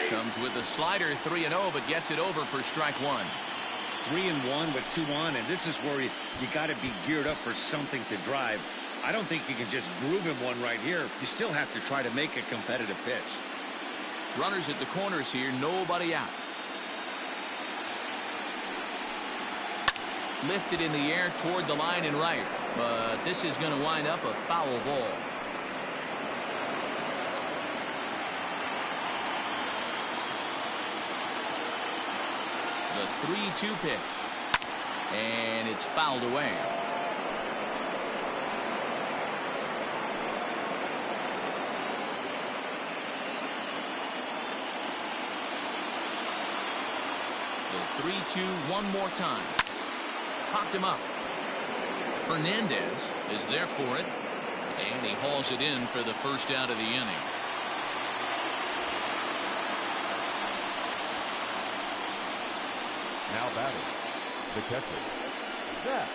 Comes with a slider, 3-0, but gets it over for strike 1. 3-1 with 2 on, and this is where you got to be geared up for something to drive. I don't think you can just groove him one right here. You still have to try to make a competitive pitch. Runners at the corners here, nobody out. Lifted in the air toward the line and right, but this is going to wind up a foul ball. The 3-2 pitch, and it's fouled away. The 3-2 one more time. Popped him up. Fernandez is there for it, and he hauls it in for the first out of the inning. Now batting, the catcher, Zach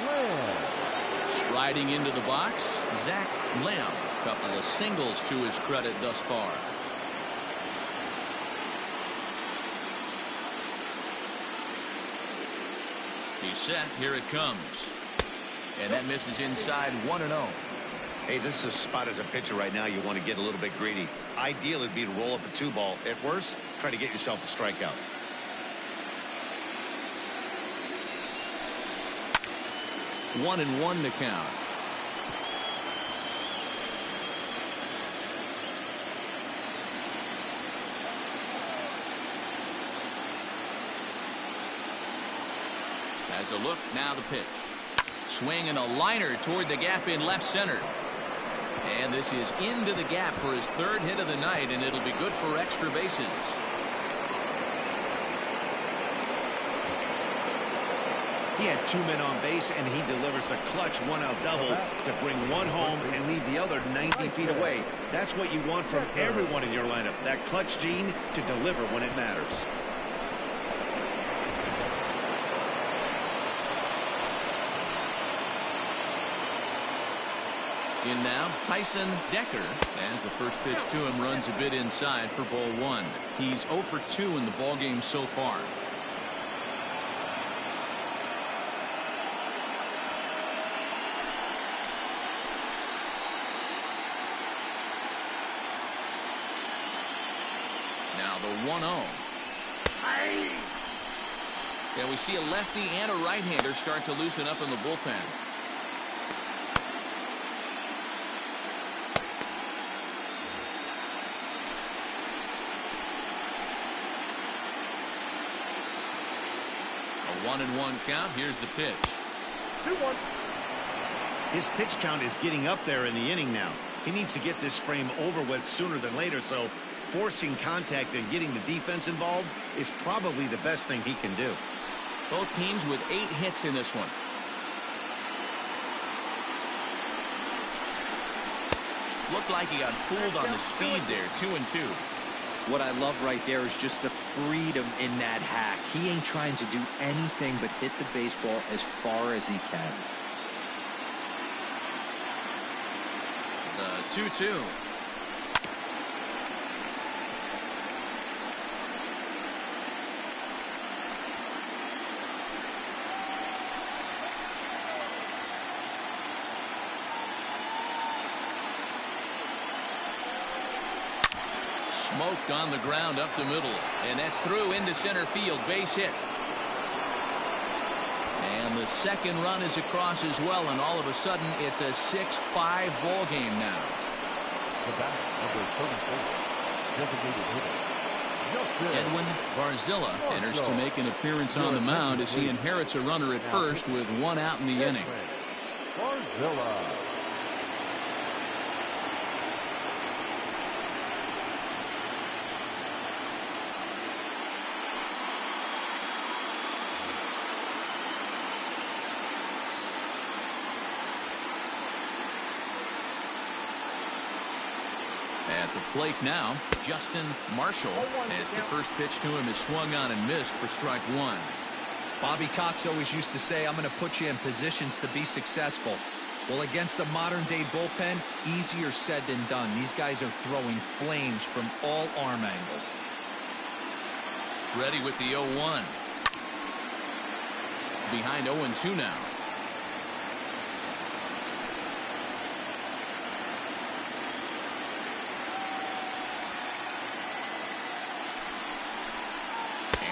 Lamb. Striding into the box, Zach Lamb. Couple of singles to his credit thus far. He's set. Here it comes. And that misses inside 1-0. Hey, this is a spot as a pitcher right now. You want to get a little bit greedy. Ideal would be to roll up a 2-ball. At worst, try to get yourself a strikeout. One and one to count. As a look, now the pitch. Swing and a liner toward the gap in left center. And this is into the gap for his third hit of the night, and it'll be good for extra bases. He had 2 men on base, and he delivers a clutch 1-out double to bring one home and leave the other 90 feet away. That's what you want from everyone in your lineup, that clutch gene to deliver when it matters. In now, Tyson Decker, as the first pitch to him runs a bit inside for ball 1. He's 0 for 2 in the ballgame so far. Now the 1-0. Yeah, we see a lefty and a right-hander start to loosen up in the bullpen. A 1-1 count. Here's the pitch. 2-1. His pitch count is getting up there in the inning now. He needs to get this frame over with sooner than later, so forcing contact and getting the defense involved is probably the best thing he can do. Both teams with 8 hits in this one. Looked like he got fooled on the speed there. 2-2. What I love right there is just the freedom in that hack. He ain't trying to do anything but hit the baseball as far as he can. The 2-2. Smoked on the ground up the middle, and that's through into center field. Base hit. And the second run is across as well, and all of a sudden it's a 6-5 ball game now. The batter, number 34, designated hitter, Edwin Barzilla enters to make an appearance on the mound as he inherits a runner at first with one out in the inning. Barzilla. At the plate now, Justin Marshall, as the first pitch to him is swung on and missed for strike one. Bobby Cox always used to say, I'm going to put you in positions to be successful. Well, against a modern-day bullpen, easier said than done. These guys are throwing flames from all arm angles. Ready with the 0-1. Behind 0-2 now.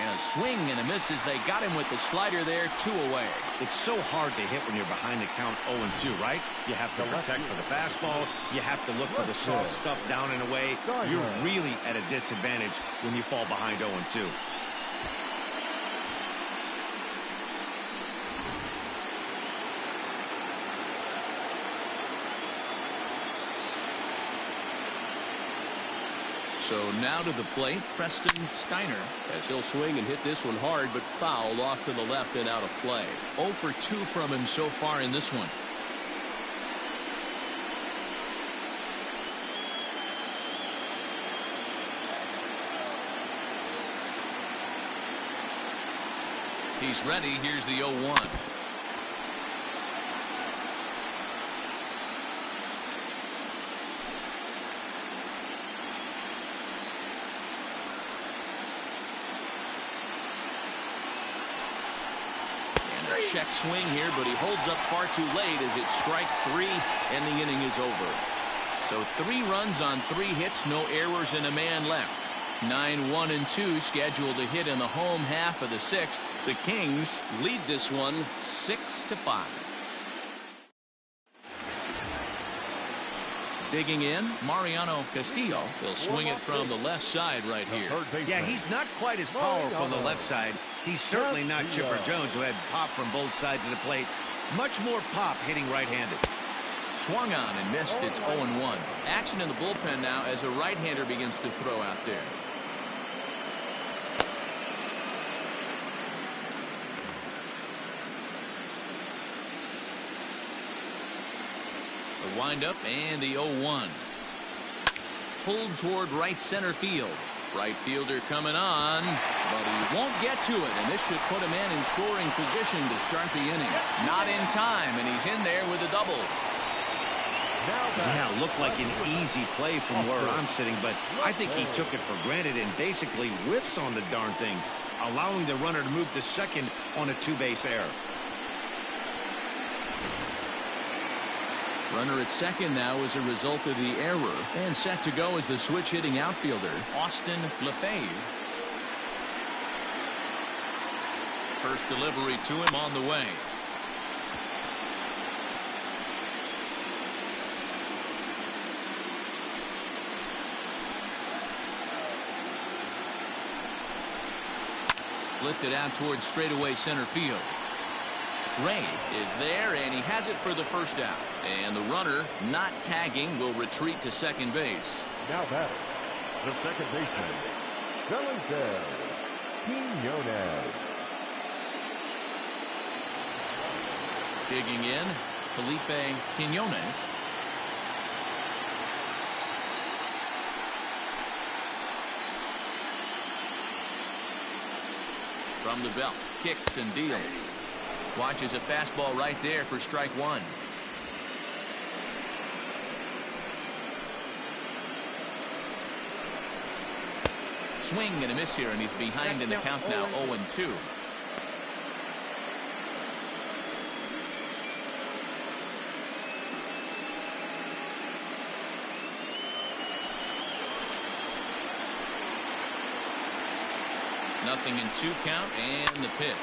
A swing and a miss as they got him with the slider there. 2 away. It's so hard to hit when you're behind the count 0-2, right? You have to protect for the fastball. You have to look for the soft stuff down and away. You're really at a disadvantage when you fall behind 0-2. So now to the plate, Preston Steiner, as he'll swing and hit this one hard, but fouled off to the left and out of play. 0 for 2 from him so far in this one. He's ready. Here's the 0-1. Check swing here, but he holds up far too late as it's strike 3 and the inning is over. So 3 runs on 3 hits, no errors and a man left. 9-1-2 scheduled to hit in the home half of the 6th. The Kings lead this one 6-5. Digging in, Mariano Castillo. He'll swing it from the left side right here. Yeah, he's not quite as powerful on the left side. He's certainly not Chipper Jones, who had pop from both sides of the plate. Much more pop hitting right-handed. Swung on and missed. It's 0-1. Action in the bullpen now as a right-hander begins to throw out there. The windup and the 0-1. Pulled toward right center field. Right fielder coming on, but he won't get to it, and this should put him in scoring position to start the inning. Not in time, and he's in there with a double. Yeah, looked like an easy play from where I'm sitting, but I think he took it for granted and basically whiffs on the darn thing, allowing the runner to move to second on a 2-base error. Runner at second now as a result of the error, and set to go as the switch-hitting outfielder, Austin Lefebvre. First delivery to him on the way. Lifted out towards straightaway center field. Ray is there, and he has it for the first out. And the runner, not tagging, will retreat to second base. Now batting, the second baseman, Quinones. Digging in, Felipe Quinones. From the belt, kicks and deals. Watches a fastball right there for strike one. Swing and a miss here, and he's behind in the count now, 0-2. Nothing in 2 count, and the pitch.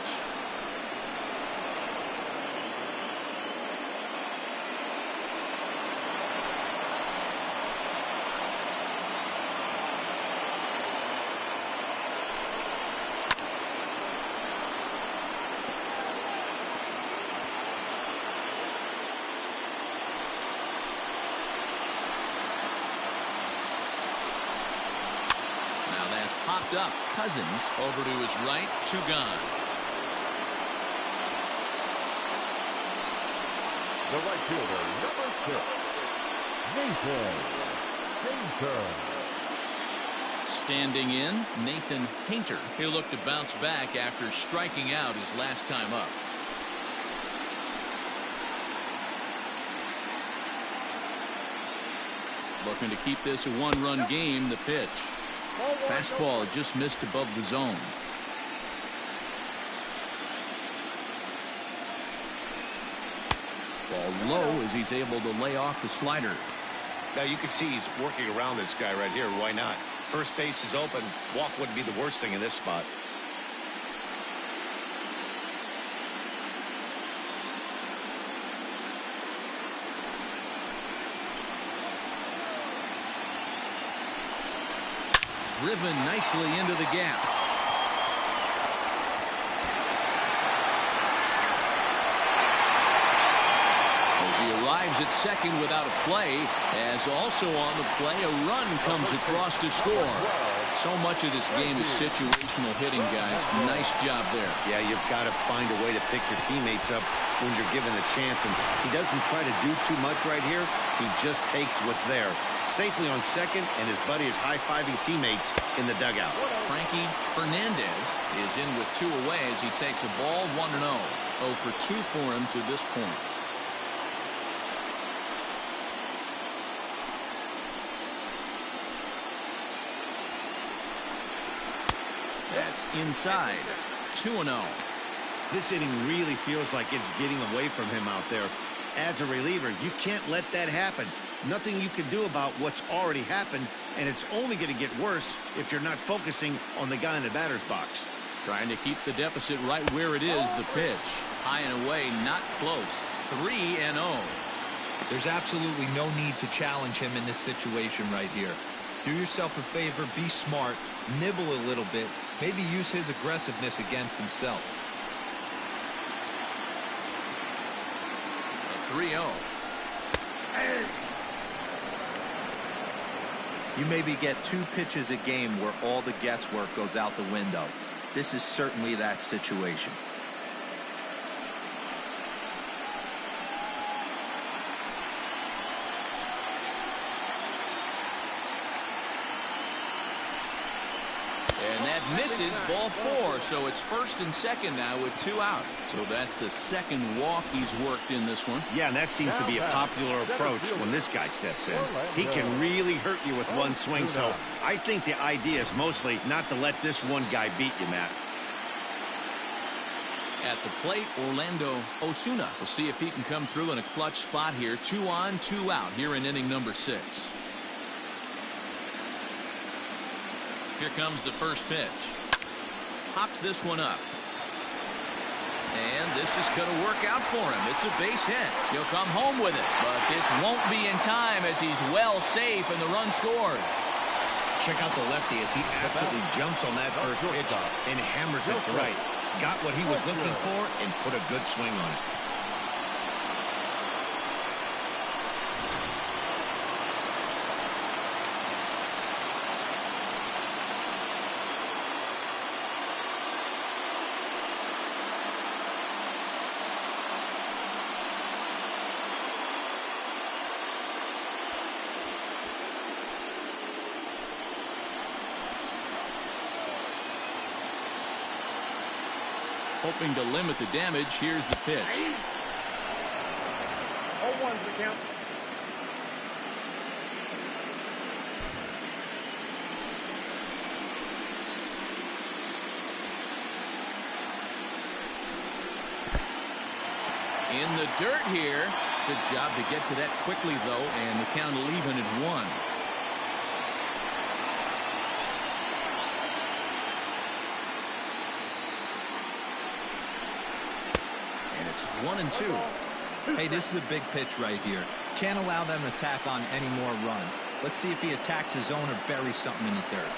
Popped up. Cousins over to his right. 2 gone. The right fielder, number 6, Nathan. Standing in, Nathan Hainter. He'll look to bounce back after striking out his last time up. Looking to keep this a 1-run game. The pitch. Fastball just missed above the zone. Ball low as he's able to lay off the slider. Now you can see he's working around this guy right here. Why not? First base is open. Walk wouldn't be the worst thing in this spot. Driven nicely into the gap. As he arrives at second without a play, as also on the play, a run comes across to score. So much of this game is situational hitting, guys. Nice job there. Yeah, you've got to find a way to pick your teammates up when you're given the chance, and he doesn't try to do too much right here. He just takes what's there. Safely on second, and his buddy is high-fiving teammates in the dugout. Frankie Fernandez is in with 2 away as he takes a ball 1-0. 0 for 2 for him to this point. That's inside. 2-0. This inning really feels like it's getting away from him out there. As a reliever, you can't let that happen. Nothing you can do about what's already happened, and it's only going to get worse if you're not focusing on the guy in the batter's box. Trying to keep the deficit right where it is. The pitch. High and away, not close. 3-0. There's absolutely no need to challenge him in this situation right here. Do yourself a favor, be smart, nibble a little bit, maybe use his aggressiveness against himself. 3-0. You maybe get 2 pitches a game where all the guesswork goes out the window. This is certainly that situation. And that misses. Ball 4. So it's first and second now with 2 out. So that's the second walk he's worked in this one. Yeah, and that seems to be a popular approach when this guy steps in. He can really hurt you with one swing, so I think the idea is mostly not to let this one guy beat you, Matt. At the plate, Orlando Osuna. We'll see if he can come through in a clutch spot here. 2 on, 2 out here in inning number 6. Here comes the first pitch. Pops this one up. And this is going to work out for him. It's a base hit. He'll come home with it. But this won't be in time as he's well safe and the run scores. Check out the lefty as he absolutely jumps on that first pitch and hammers it to right. Got what he was looking for and put a good swing on it. Hoping to limit the damage, here's the pitch. 0-1's the count. In the dirt here. Good job to get to that quickly, though, and the count will even at 1. And it's 1-2. Hey, this is a big pitch right here. Can't allow them to attack on any more runs. Let's see if he attacks his zone or buries something in the dirt.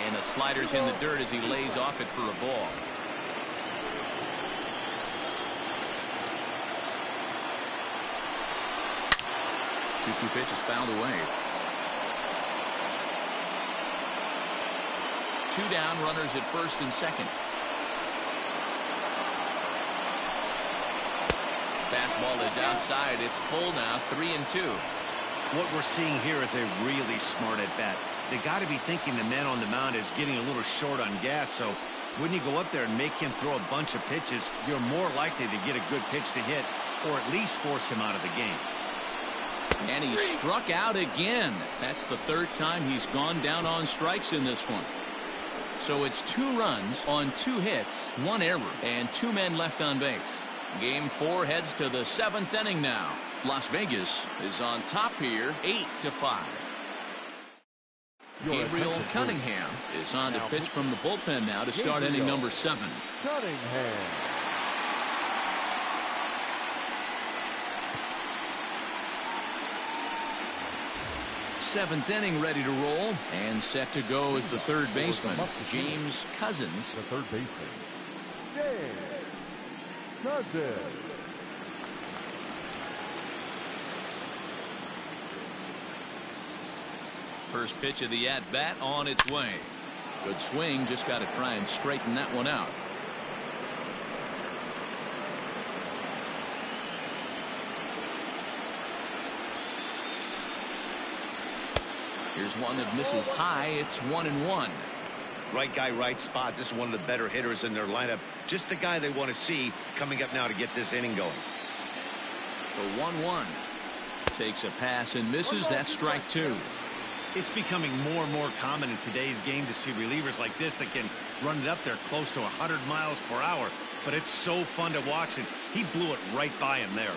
And the slider's in the dirt as he lays off it for a ball. 2-2 pitch is fouled away. 2 down, runners at first and second. Fastball is outside. It's full now, 3-2. What we're seeing here is a really smart at bat. They got to be thinking the man on the mound is getting a little short on gas, so when you go up there and make him throw a bunch of pitches, you're more likely to get a good pitch to hit or at least force him out of the game. And he struck out again. That's the 3rd time he's gone down on strikes in this one. So it's 2 runs on 2 hits, 1 error, and 2 men left on base. Game 4 heads to the 7th inning now. Las Vegas is on top here, 8-5. Gabriel Cunningham is on to pitch from the bullpen now to start inning number 7. Cunningham. Seventh inning ready to roll, and set to go is the 3rd baseman, James Cousins. The 3rd baseman, James Cousins. First pitch of the at-bat on its way. Good swing, just got to try and straighten that one out. Here's one that misses high. It's 1-1. Right guy, right spot. This is one of the better hitters in their lineup. Just the guy they want to see coming up now to get this inning going. The 1-1. Takes a pass and misses. That's strike 2. It's becoming more and more common in today's game to see relievers like this that can run it up there close to 100 miles per hour. But it's so fun to watch, and he blew it right by him there.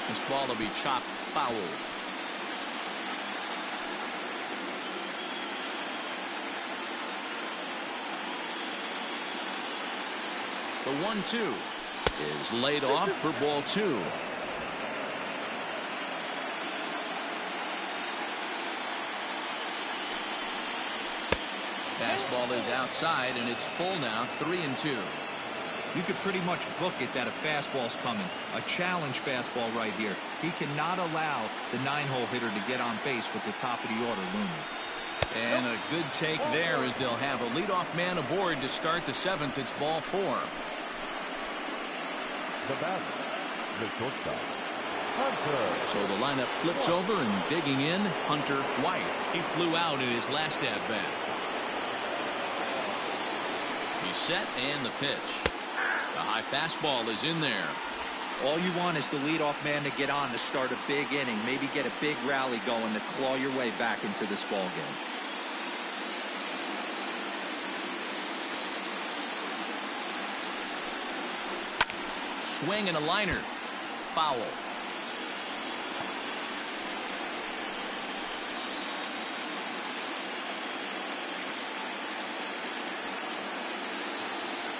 This ball will be chopped foul. The 1-2 is laid off for ball 2. Fastball is outside, and it's full now, 3-2. You could pretty much book it that a fastball's coming. A challenge fastball right here. He cannot allow the 9-hole hitter to get on base with the top of the order looming. And a good take there as they'll have a leadoff man aboard to start the 7th. It's ball 4. The batter, the shortstop, Hunter. So the lineup flips over, and digging in, Hunter White. He flew out in his last at-bat. He's set, and the pitch. The high fastball is in there. All you want is the leadoff man to get on to start a big inning, maybe get a big rally going to claw your way back into this ball game. Swing and a liner. Foul.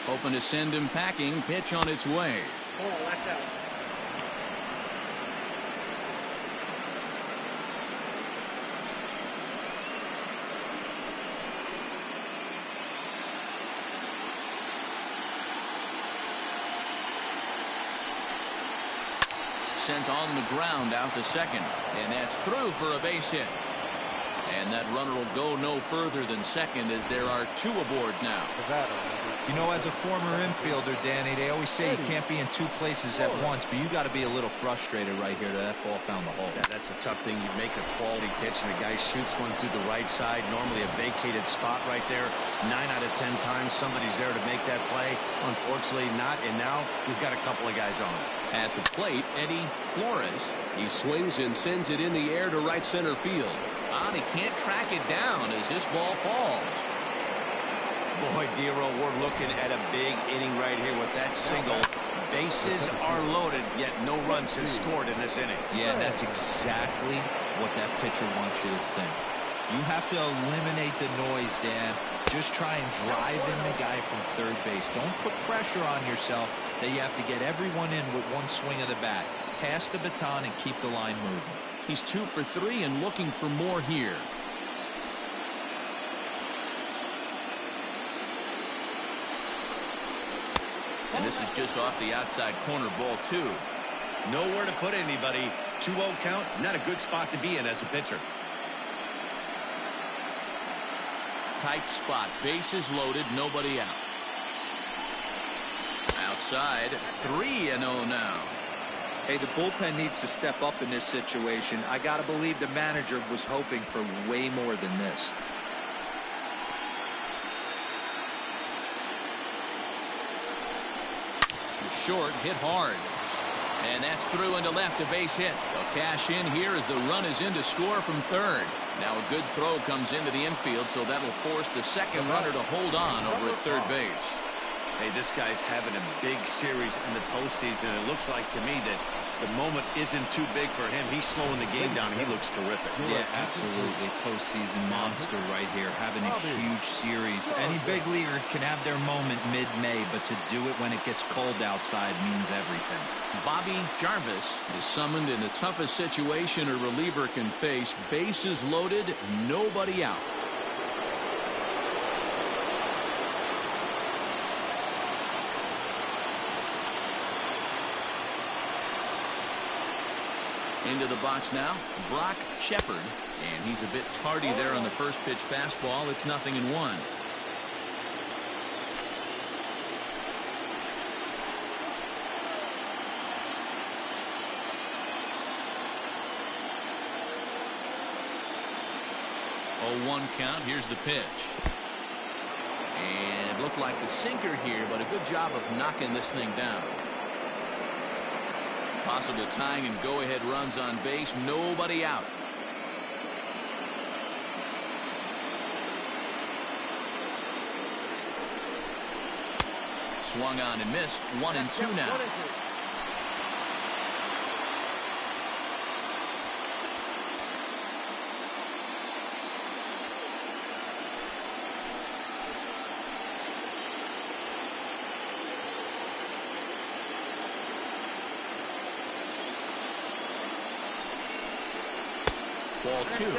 Hoping to send him packing. Pitch on its way. Hold on, watch out. Sent on the ground out to second, and that's through for a base hit. And that runner will go no further than second as there are 2 aboard now. You know, as a former infielder, Danny, they always say you can't be in 2 places at once, but you got to be a little frustrated right here that ball found the hole. Yeah, that's That's a tough thing. You make a quality pitch and a guy shoots one through the right side, normally a vacated spot right there. 9 out of 10 times somebody's there to make that play. Unfortunately not, and now we've got a couple of guys on. At the plate, Eddie Flores. He swings and sends it in the air to right center field. And he can't track it down as this ball falls. Boy, Dero, we're looking at a big inning right here with that single. Bases are loaded, yet no runs have scored in this inning. Yeah, and that's exactly what that pitcher wants you to think. You have to eliminate the noise, Dan. Just try and drive in the guy from third base. Don't put pressure on yourself that you have to get everyone in with one swing of the bat. Pass the baton and keep the line moving. He's 2 for 3 and looking for more here. And this is just off the outside corner, ball 2. Nowhere to put anybody. 2-0 count, not a good spot to be in as a pitcher. Tight spot, bases loaded, nobody out. Outside, 3-0 now. Hey, the bullpen needs to step up in this situation. I gotta believe the manager was hoping for way more than this. Short, hit hard. And that's through into left, a base hit. They'll cash in here as the run is in to score from third. Now a good throw comes into the infield, so that'll force the second runner to hold on over at third base. Hey, this guy's having a big series in the postseason. It looks like to me that the moment isn't too big for him. He's slowing the game down. He looks terrific. Yeah, absolutely. Postseason monster right here, having a huge series. Any big leaguer can have their moment mid-May, but to do it when it gets cold outside means everything. Bobby Jarvis is summoned in the toughest situation a reliever can face. Bases loaded, nobody out. Into the box now, Brock Shepard, and he's a bit tardy there on the first pitch fastball. It's 0-1. Oh, 1 count. Here's the pitch. And looked like the sinker here, but a good job of knocking this thing down. Possible tying and go-ahead runs on base. Nobody out. Swung on and missed. 1-2 now. Ball 2. 2-2.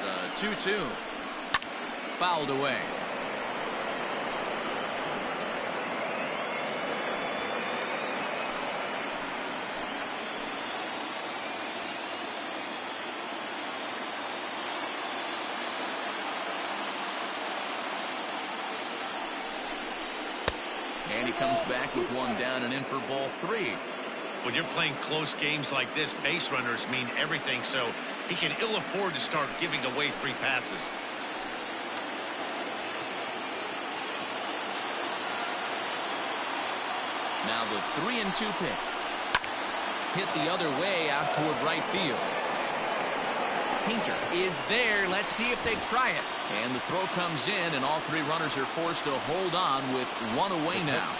The 2-2. Fouled away. And he comes back with one down and in for ball 3. When you're playing close games like this, base runners mean everything, so he can ill afford to start giving away free passes. Now the 3-2 pitch. Hit the other way out toward right field. Painter is there. Let's see if they try it. And the throw comes in, and all 3 runners are forced to hold on with 1 away now.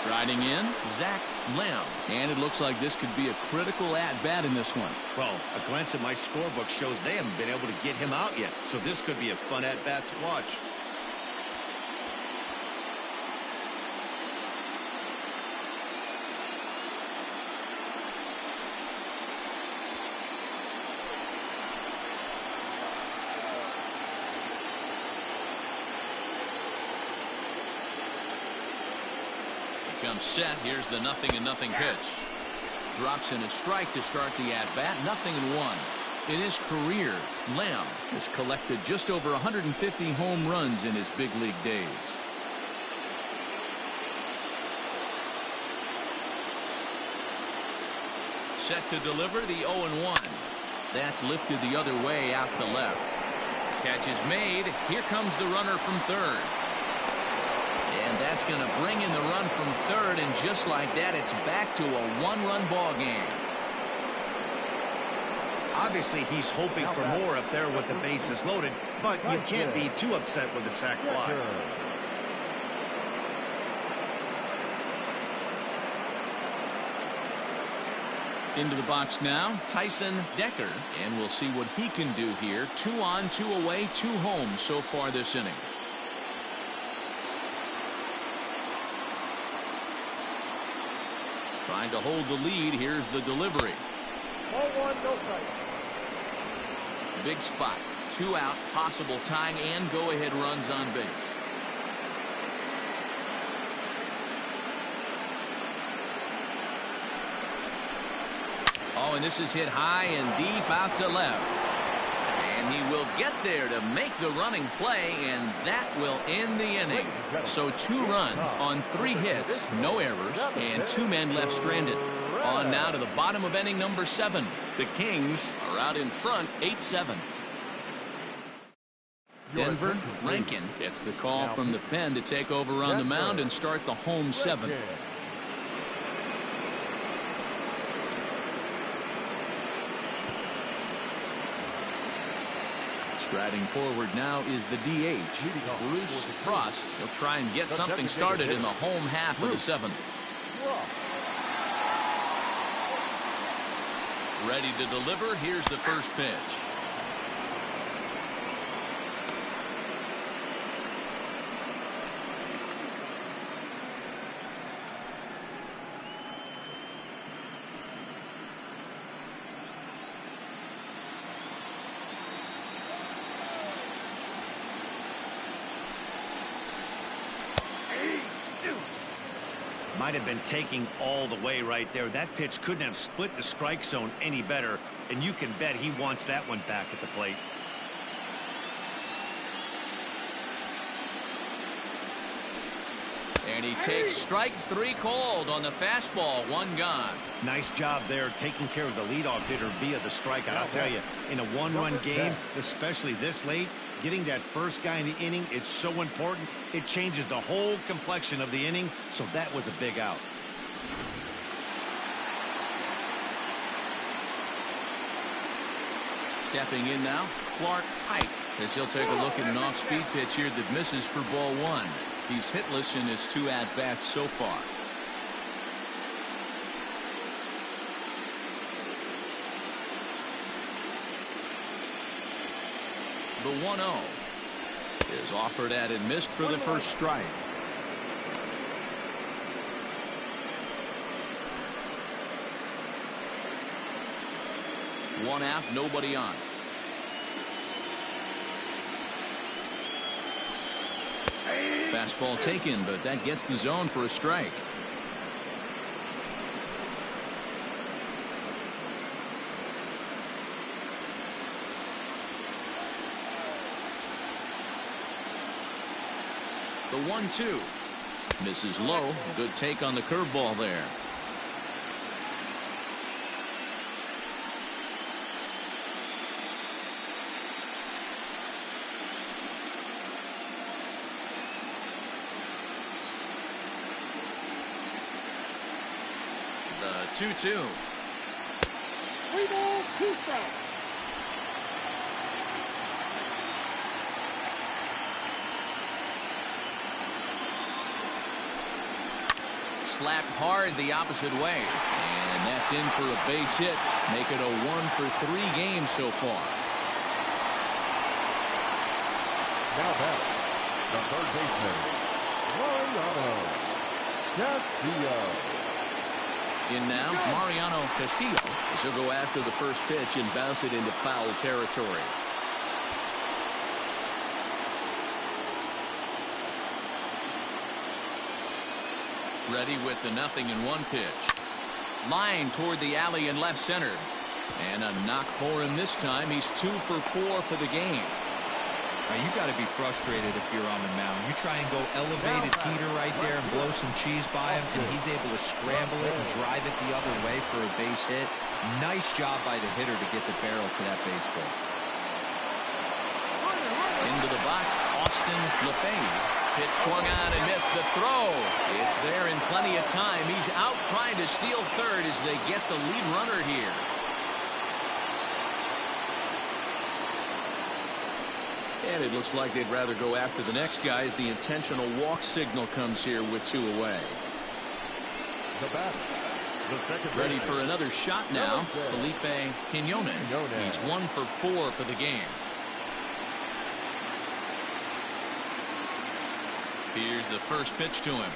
Striding in, Zach Lamb. And it looks like this could be a critical at-bat in this one. Well, a glance at my scorebook shows they haven't been able to get him out yet, so this could be a fun at-bat to watch. Comes set. Here's the 0-0 pitch. Drops in a strike to start the at-bat. 0-1. In his career, Lamb has collected just over 150 home runs in his big league days. Set to deliver the 0-1. That's lifted the other way out to left. Catch is made. Here comes the runner from third. And that's going to bring in the run from third, and just like that, it's back to a one-run ball game. Obviously, he's hoping for more up there with the bases loaded, but you can't be too upset with the sac fly. Into the box now, Tyson Decker, and we'll see what he can do here. 2 on, 2 away, 2 home so far this inning. Trying to hold the lead. Here's the delivery. 0-1, no strike. Big spot. 2 out, possible tying and go-ahead runs on base. Oh, and this is hit high and deep out to left. And he will get there to make the running play, and that will end the inning. So 2 runs on 3 hits, no errors, and 2 men left stranded. On now to the bottom of inning number 7. The Kings are out in front, 8-7. Denver, Rankin gets the call from the pen to take over on the mound and start the home 7th. Striding forward now is the DH, Bruce Frost. He'll try and get something started in the home half of the 7th. Ready to deliver. Here's the first pitch. Might have been taking all the way right there. That pitch couldn't have split the strike zone any better, and you can bet he wants that one back at the plate. And he takes strike 3 called on the fastball. 1 gone. Nice job there taking care of the leadoff hitter via the strikeout. I'll tell you, in a 1-run game, especially this late, getting that first guy in the inning, it's so important. It changes the whole complexion of the inning, so that was a big out. Stepping in now, Clark Height, as he'll take a look at an off-speed pitch here that misses for ball 1. He's hitless in his 2 at-bats so far. The 1-0 is offered at and missed for the first strike. One out, nobody on. Fastball taken, but that gets the zone for a strike. The 1-2 misses low. Good take on the curveball there. The 2-2. 3 balls, 2 strikes. Slapped hard the opposite way, and that's in for a base hit. Make it a 1 for 3 games so far. Now back, the third baseman, Mariano Castillo. In now, Mariano Castillo. He'll go after the first pitch and bounce it into foul territory. Ready with the 0-1 pitch. Line toward the alley in left center. And a knock for him this time. He's 2 for 4 for the game. Now, you got to be frustrated if you're on the mound. You try and go elevated heater right there and blow some cheese by him, and he's able to scramble it and drive it the other way for a base hit. Nice job by the hitter to get the barrel to that baseball. Into the box, Austin LaFave. Pitch swung on and missed the throw. It's there in plenty of time. He's out trying to steal third as they get the lead runner here. And it looks like they'd rather go after the next guy as the intentional walk signal comes here with 2 away. The batter, the second Ready baseman. for another shot now. Felipe Quinones. He's 1 for 4 for the game. Here's the first pitch to him.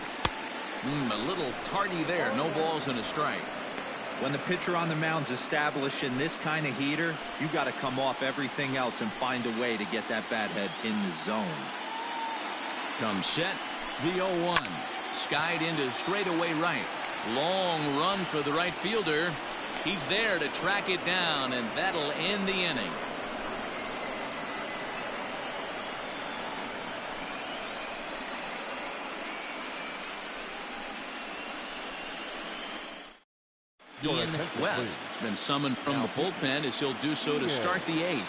A little tardy there. No balls and a strike. When the pitcher on the mound's establishing this kind of heater, you got to come off everything else and find a way to get that bat head in the zone. Comes set. The 0-1. Skied into straightaway right. Long run for the right fielder. He's there to track it down, and that'll end the inning. Ian West has been summoned from the bullpen as he'll do so to start the 8th.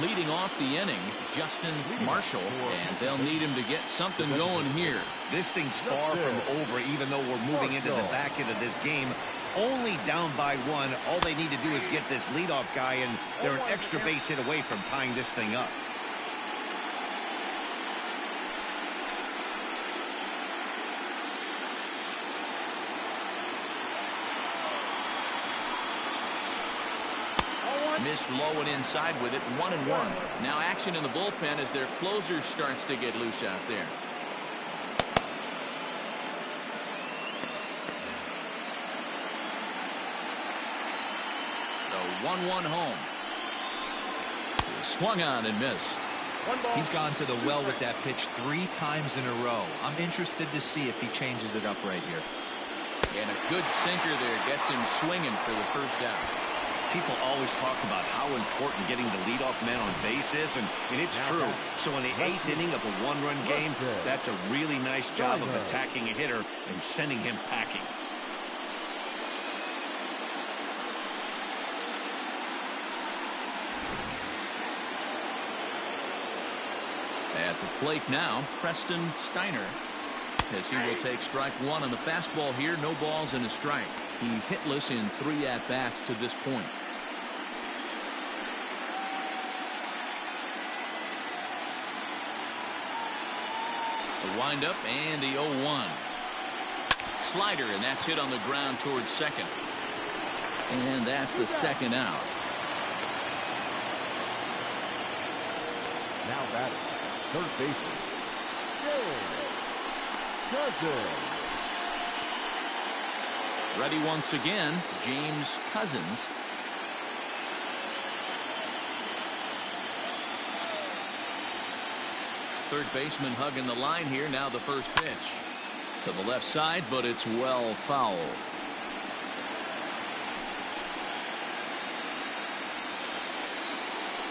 Leading off the inning, Justin Marshall, and they'll need him to get something going here. This thing's far from over, even though we're moving into the back end of this game. Only down by 1. All they need to do is get this leadoff guy, and they're an extra base hit away from tying this thing up. Missed low and inside with it. 1-1. Now action in the bullpen as their closer starts to get loose out there. The 1-1 home. He swung on and missed. He's gone to the well with that pitch 3 times in a row. I'm interested to see if he changes it up right here. And a good sinker there gets him swinging for the first out. People always talk about how important getting the leadoff man on base is, and it's true. So in the 8th inning of a 1-run game, that's a really nice job of attacking a hitter and sending him packing. At the plate now, Preston Steiner, as he will take strike 1 on the fastball here. No balls and a strike. He's hitless in 3 at-bats to this point. The windup and the 0-1. Slider, and that's hit on the ground towards second. And that's the second out. Now batting, third baseman, Cousins. Ready once again, James Cousins. Third baseman hugging the line here. Now the first pitch to the left side, but it's well foul.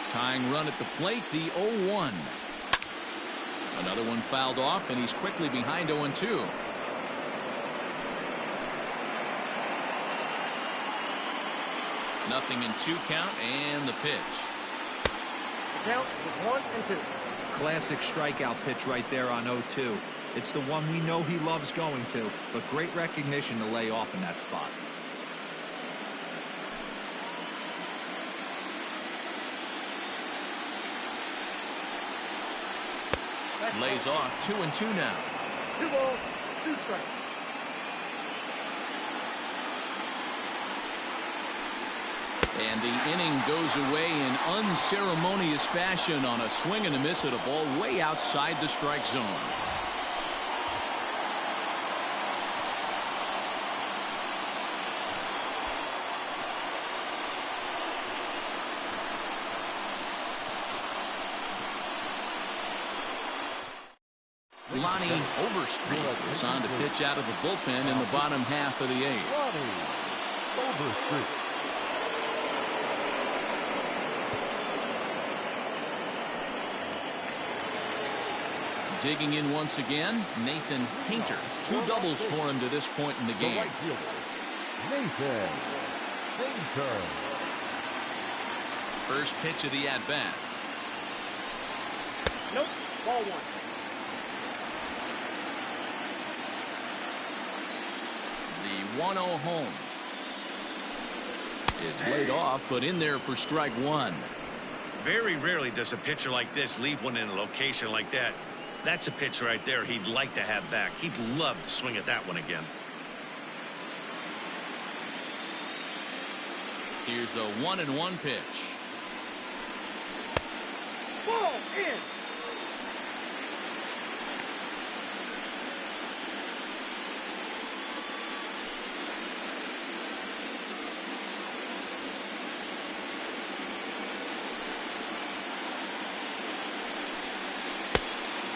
Tying run at the plate, the 0-1. Another one fouled off, and he's quickly behind 0-2. Nothing in 2 count, and the pitch. The count is 1-2. Classic strikeout pitch right there on 0-2. It's the one we know he loves going to, but great recognition to lay off in that spot. Lays off 2-2 now. 2 balls, 2 strikes. And the inning goes away in unceremonious fashion on a swing and a miss at a ball way outside the strike zone. Lonnie Overstreet is on to pitch out of the bullpen in the bottom half of the 8th. Lonnie Overstreet. Digging in once again, Nathan Painter. 2 doubles for him to this point in the The game. right fielder, Nathan Painter. First pitch of the at-bat. Nope. Ball 1. The 1-0 home. It's laid off, but in there for strike 1. Very rarely does a pitcher like this leave one in a location like that. That's a pitch right there he'd like to have back. He'd love to swing at that one again. Here's the 1-1 pitch. Ball in.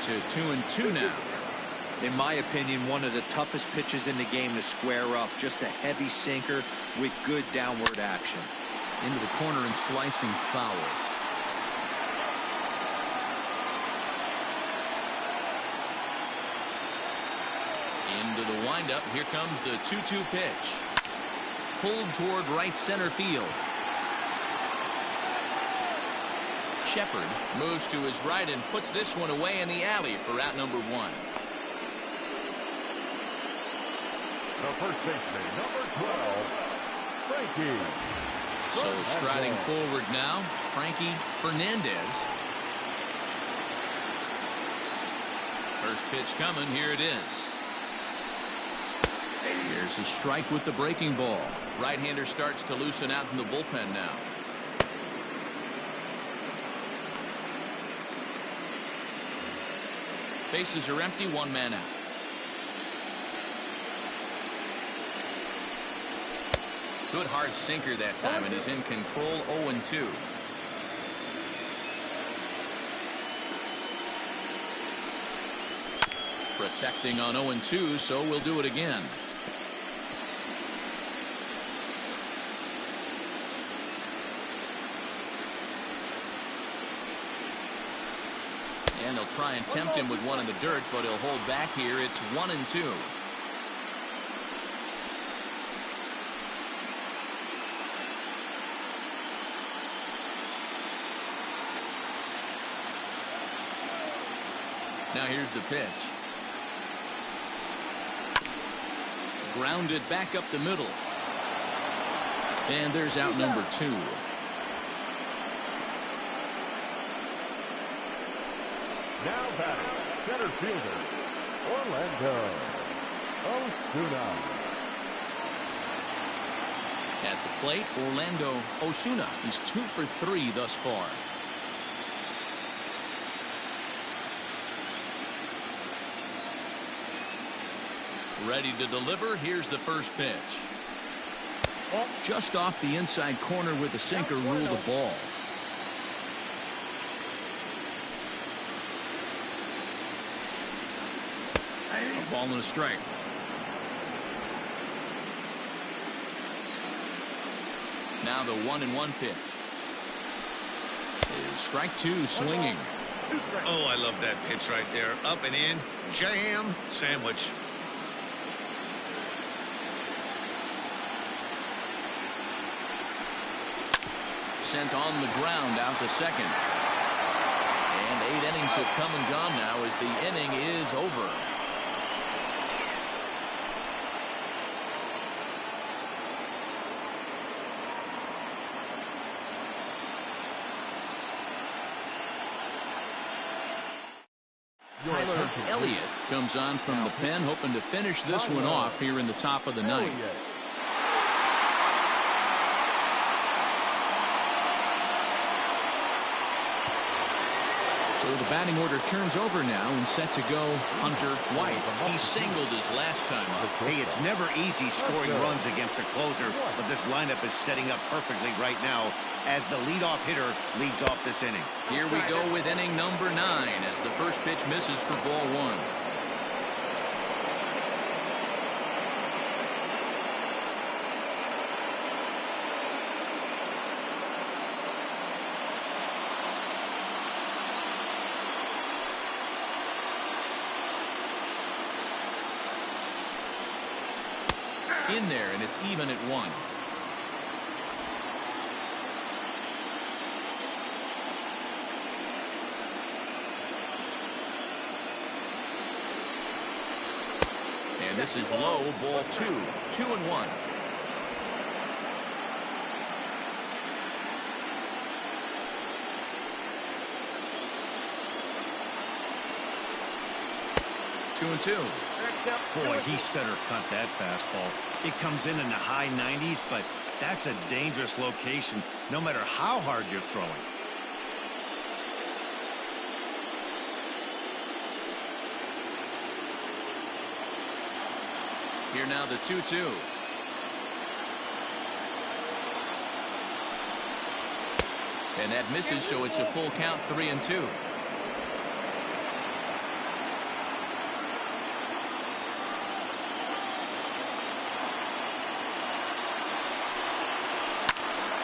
To 2-2 now. In my opinion, one of the toughest pitches in the game to square up. Just a heavy sinker with good downward action. Into the corner and slicing foul. Into the windup. Here comes the 2-2 pitch. Pulled toward right center field. Shepard moves to his right and puts this one away in the alley for out number 1. The first baseman, number 12, Frankie. So striding forward now, Frankie Fernandez. First pitch coming. Here it is. Here's a strike with the breaking ball. Right-hander starts to loosen out in the bullpen now. Bases are empty, 1 man out. Good hard sinker that time, and he's in control. 0-2. Protecting on 0-2, so we'll do it again. And they'll try and tempt him with one in the dirt, but he'll hold back here. It's 1-2. Now here's the pitch. Grounded back up the middle. And there's out number 2. Now batting, center fielder, Orlando Osuna. At the plate, Orlando Osuna. He's 2 for 3 thus far. Ready to deliver. Here's the first pitch. Just off the inside corner with the sinker, ruled the ball. A ball and a strike. Now the 1-1 pitch. Is strike 2, swinging. Oh, I love that pitch right there. Up and in, jam, sandwich. Sent on the ground out to second. And 8 innings have come and gone now as the inning is over. Tyler Elliott comes on from the pen, hoping to finish this one off here in the top of the ninth. So the batting order turns over now and set to go Hunter White. He singled his last time up. Hey, it's never easy scoring runs against a closer, but this lineup is setting up perfectly right now as the leadoff hitter leads off this inning. Here we go with inning number 9 as the first pitch misses for ball 1. In there, and it's even at 1. And this is low, ball 2. 2-1. Two and two. Boy, he center cut that fastball. It comes in the high 90s, but that's a dangerous location no matter how hard you're throwing. Here now the 2-2. And that misses, so it's a full count, 3-2.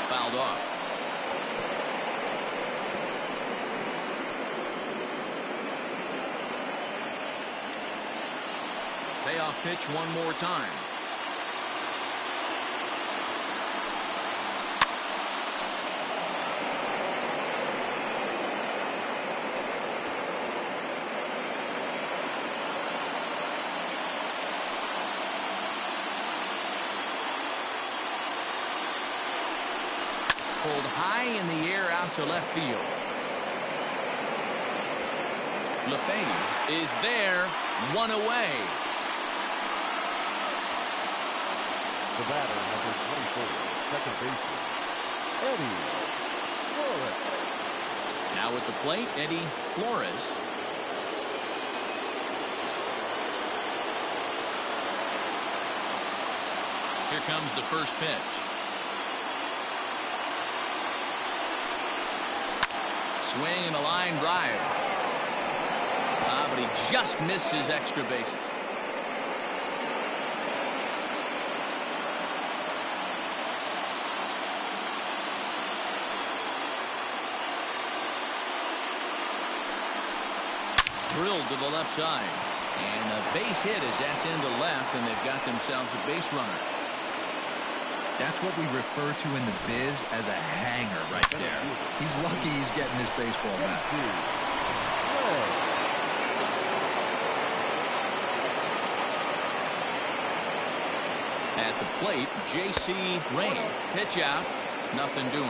Fouled off. Payoff pitch one more time. Pulled high in the air out to left field. LaFave is there, one away. The batter, number 24, second baseman, Eddie Flores. Now at the plate, Eddie Flores. Here comes the first pitch. Swing and a line drive. But he just missed his extra bases. Drilled to the left side. And a base hit as that's into left, and they've got themselves a base runner. That's what we refer to in the biz as a hanger right there. He's lucky he's getting his baseball back. At the plate, J.C. Rain. Pitch out. Nothing doing.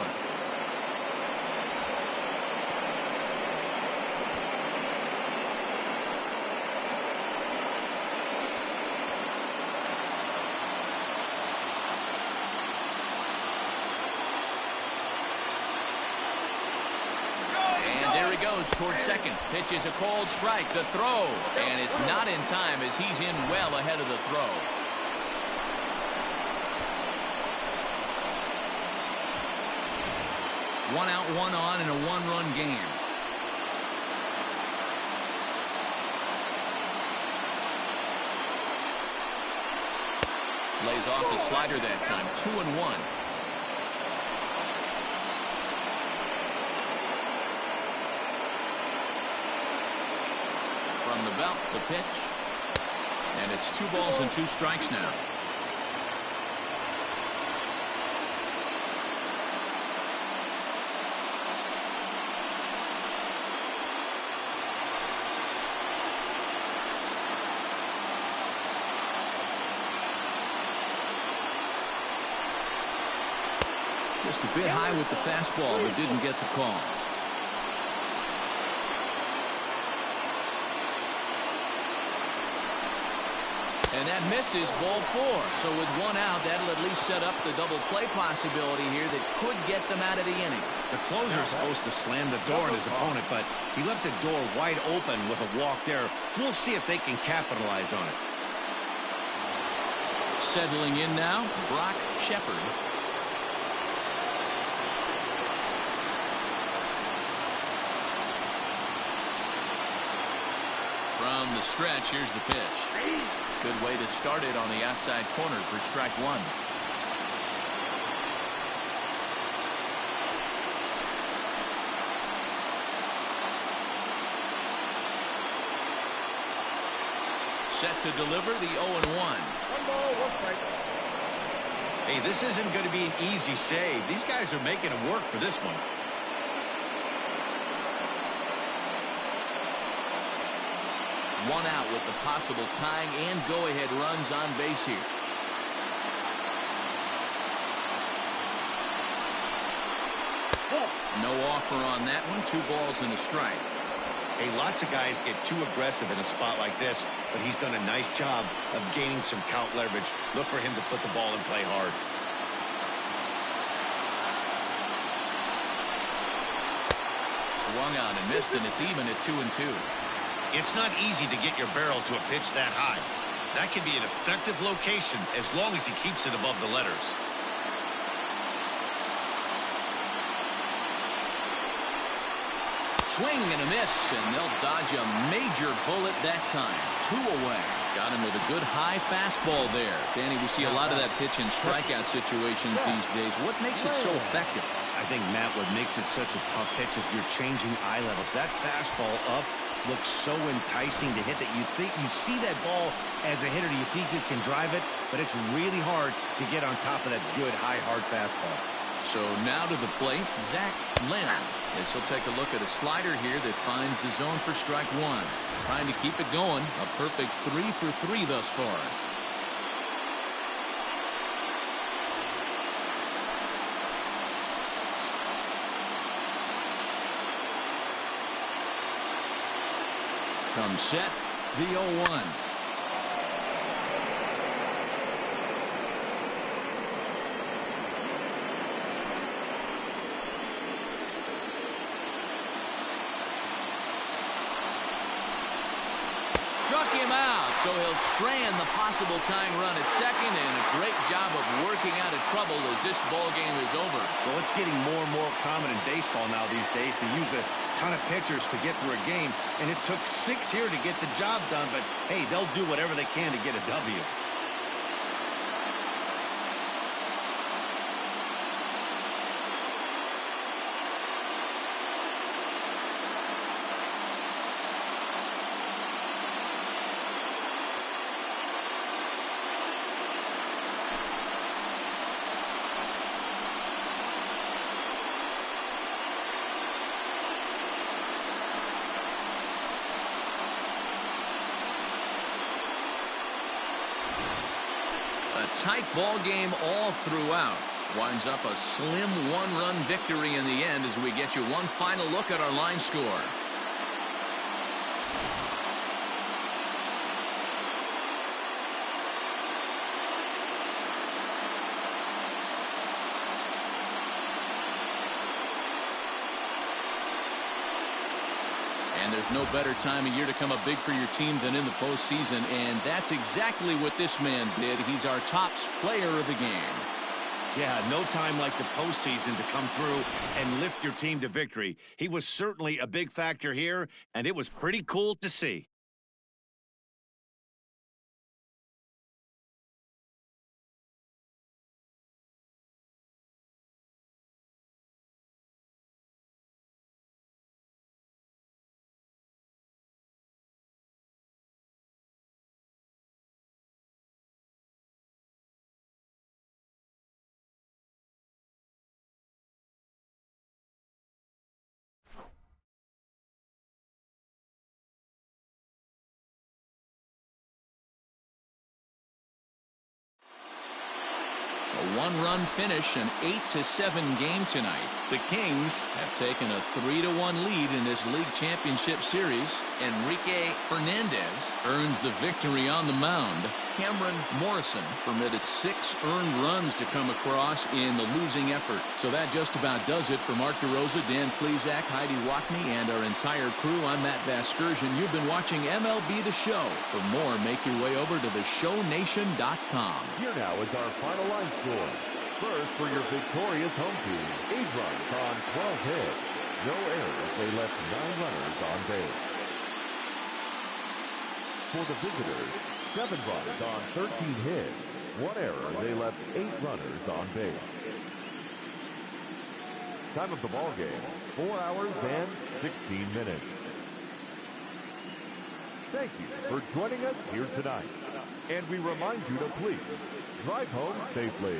Goes towards second. Pitch is a cold strike. The throw, and it's not in time as he's in well ahead of the throw. One out, one on in a one-run game. Lays off the slider that time. 2-1. From the belt, the pitch, and it's 2 balls and 2 strikes now. Just a bit high with the fastball, but didn't get the call. And that misses ball 4. So with one out, that'll at least set up the double play possibility here that could get them out of the inning. The closer is supposed to slam the door on his opponent, but he left the door wide open with a walk there. We'll see if they can capitalize on it. Settling in now, Brock Shepard. From the stretch, here's the pitch. Good way to start it on the outside corner for strike 1. Set to deliver the 0-1. 1 ball, 1 strike. Hey, this isn't going to be an easy save. These guys are making it work for this one. One out with the possible tying and go-ahead runs on base here. No offer on that one. 2 balls and a strike. Hey, lots of guys get too aggressive in a spot like this, but he's done a nice job of gaining some count leverage. Look for him to put the ball in play hard. Swung on and missed, and it's even at 2-2. It's not easy to get your barrel to a pitch that high. That can be an effective location as long as he keeps it above the letters. Swing and a miss, and they'll dodge a major bullet that time. 2 away. Got him with a good high fastball there. Danny, we see a lot of that pitch in strikeout situations these days. What makes it so effective? I think, Matt, what makes it such a tough pitch is you're changing eye levels. That fastball up looks so enticing to hit that you think you see that ball as a hitter. You think you can drive it, but it's really hard to get on top of that good, high, hard fastball. So now to the plate, Zach Lynn. As he'll take a look at a slider here that finds the zone for strike 1. Trying to keep it going. A perfect 3 for 3 thus far. Comes set, the 0-1. Struck him out, so he'll strand the possible tying run at second, and a great job of working out of trouble as this ball game is over. Well, it's getting more and more common in baseball now these days to use a ton of pitchers to get through a game, and it took 6 here to get the job done, but hey, they'll do whatever they can to get a W. A tight ball game all throughout. Winds up a slim 1-run victory in the end as we get you one final look at our line score. And there's no better time of year to come up big for your team than in the postseason, and that's exactly what this man did. He's our top player of the game. Yeah, no time like the postseason to come through and lift your team to victory. He was certainly a big factor here, and it was pretty cool to see. one-run finish, an 8-7 game tonight. The Kings have taken a 3-1 lead in this league championship series. Enrique Fernandez earns the victory on the mound. Cameron Morrison permitted 6 earned runs to come across in the losing effort. So that just about does it for Mark DeRosa, Dan Plesac, Heidi Wackney, and our entire crew. I'm Matt Vasgersian. You've been watching MLB The Show. For more, make your way over to theshownation.com. Here now is our final line score. First, for your victorious home team, 8 runs on 12 hits. No errors. They left 9 runners on base. For the visitors, 7 runs on 13 hits. 1 error. They left 8 runners on base. Time of the ball game, 4 hours and 16 minutes. Thank you for joining us here tonight. And we remind you to please drive home safely.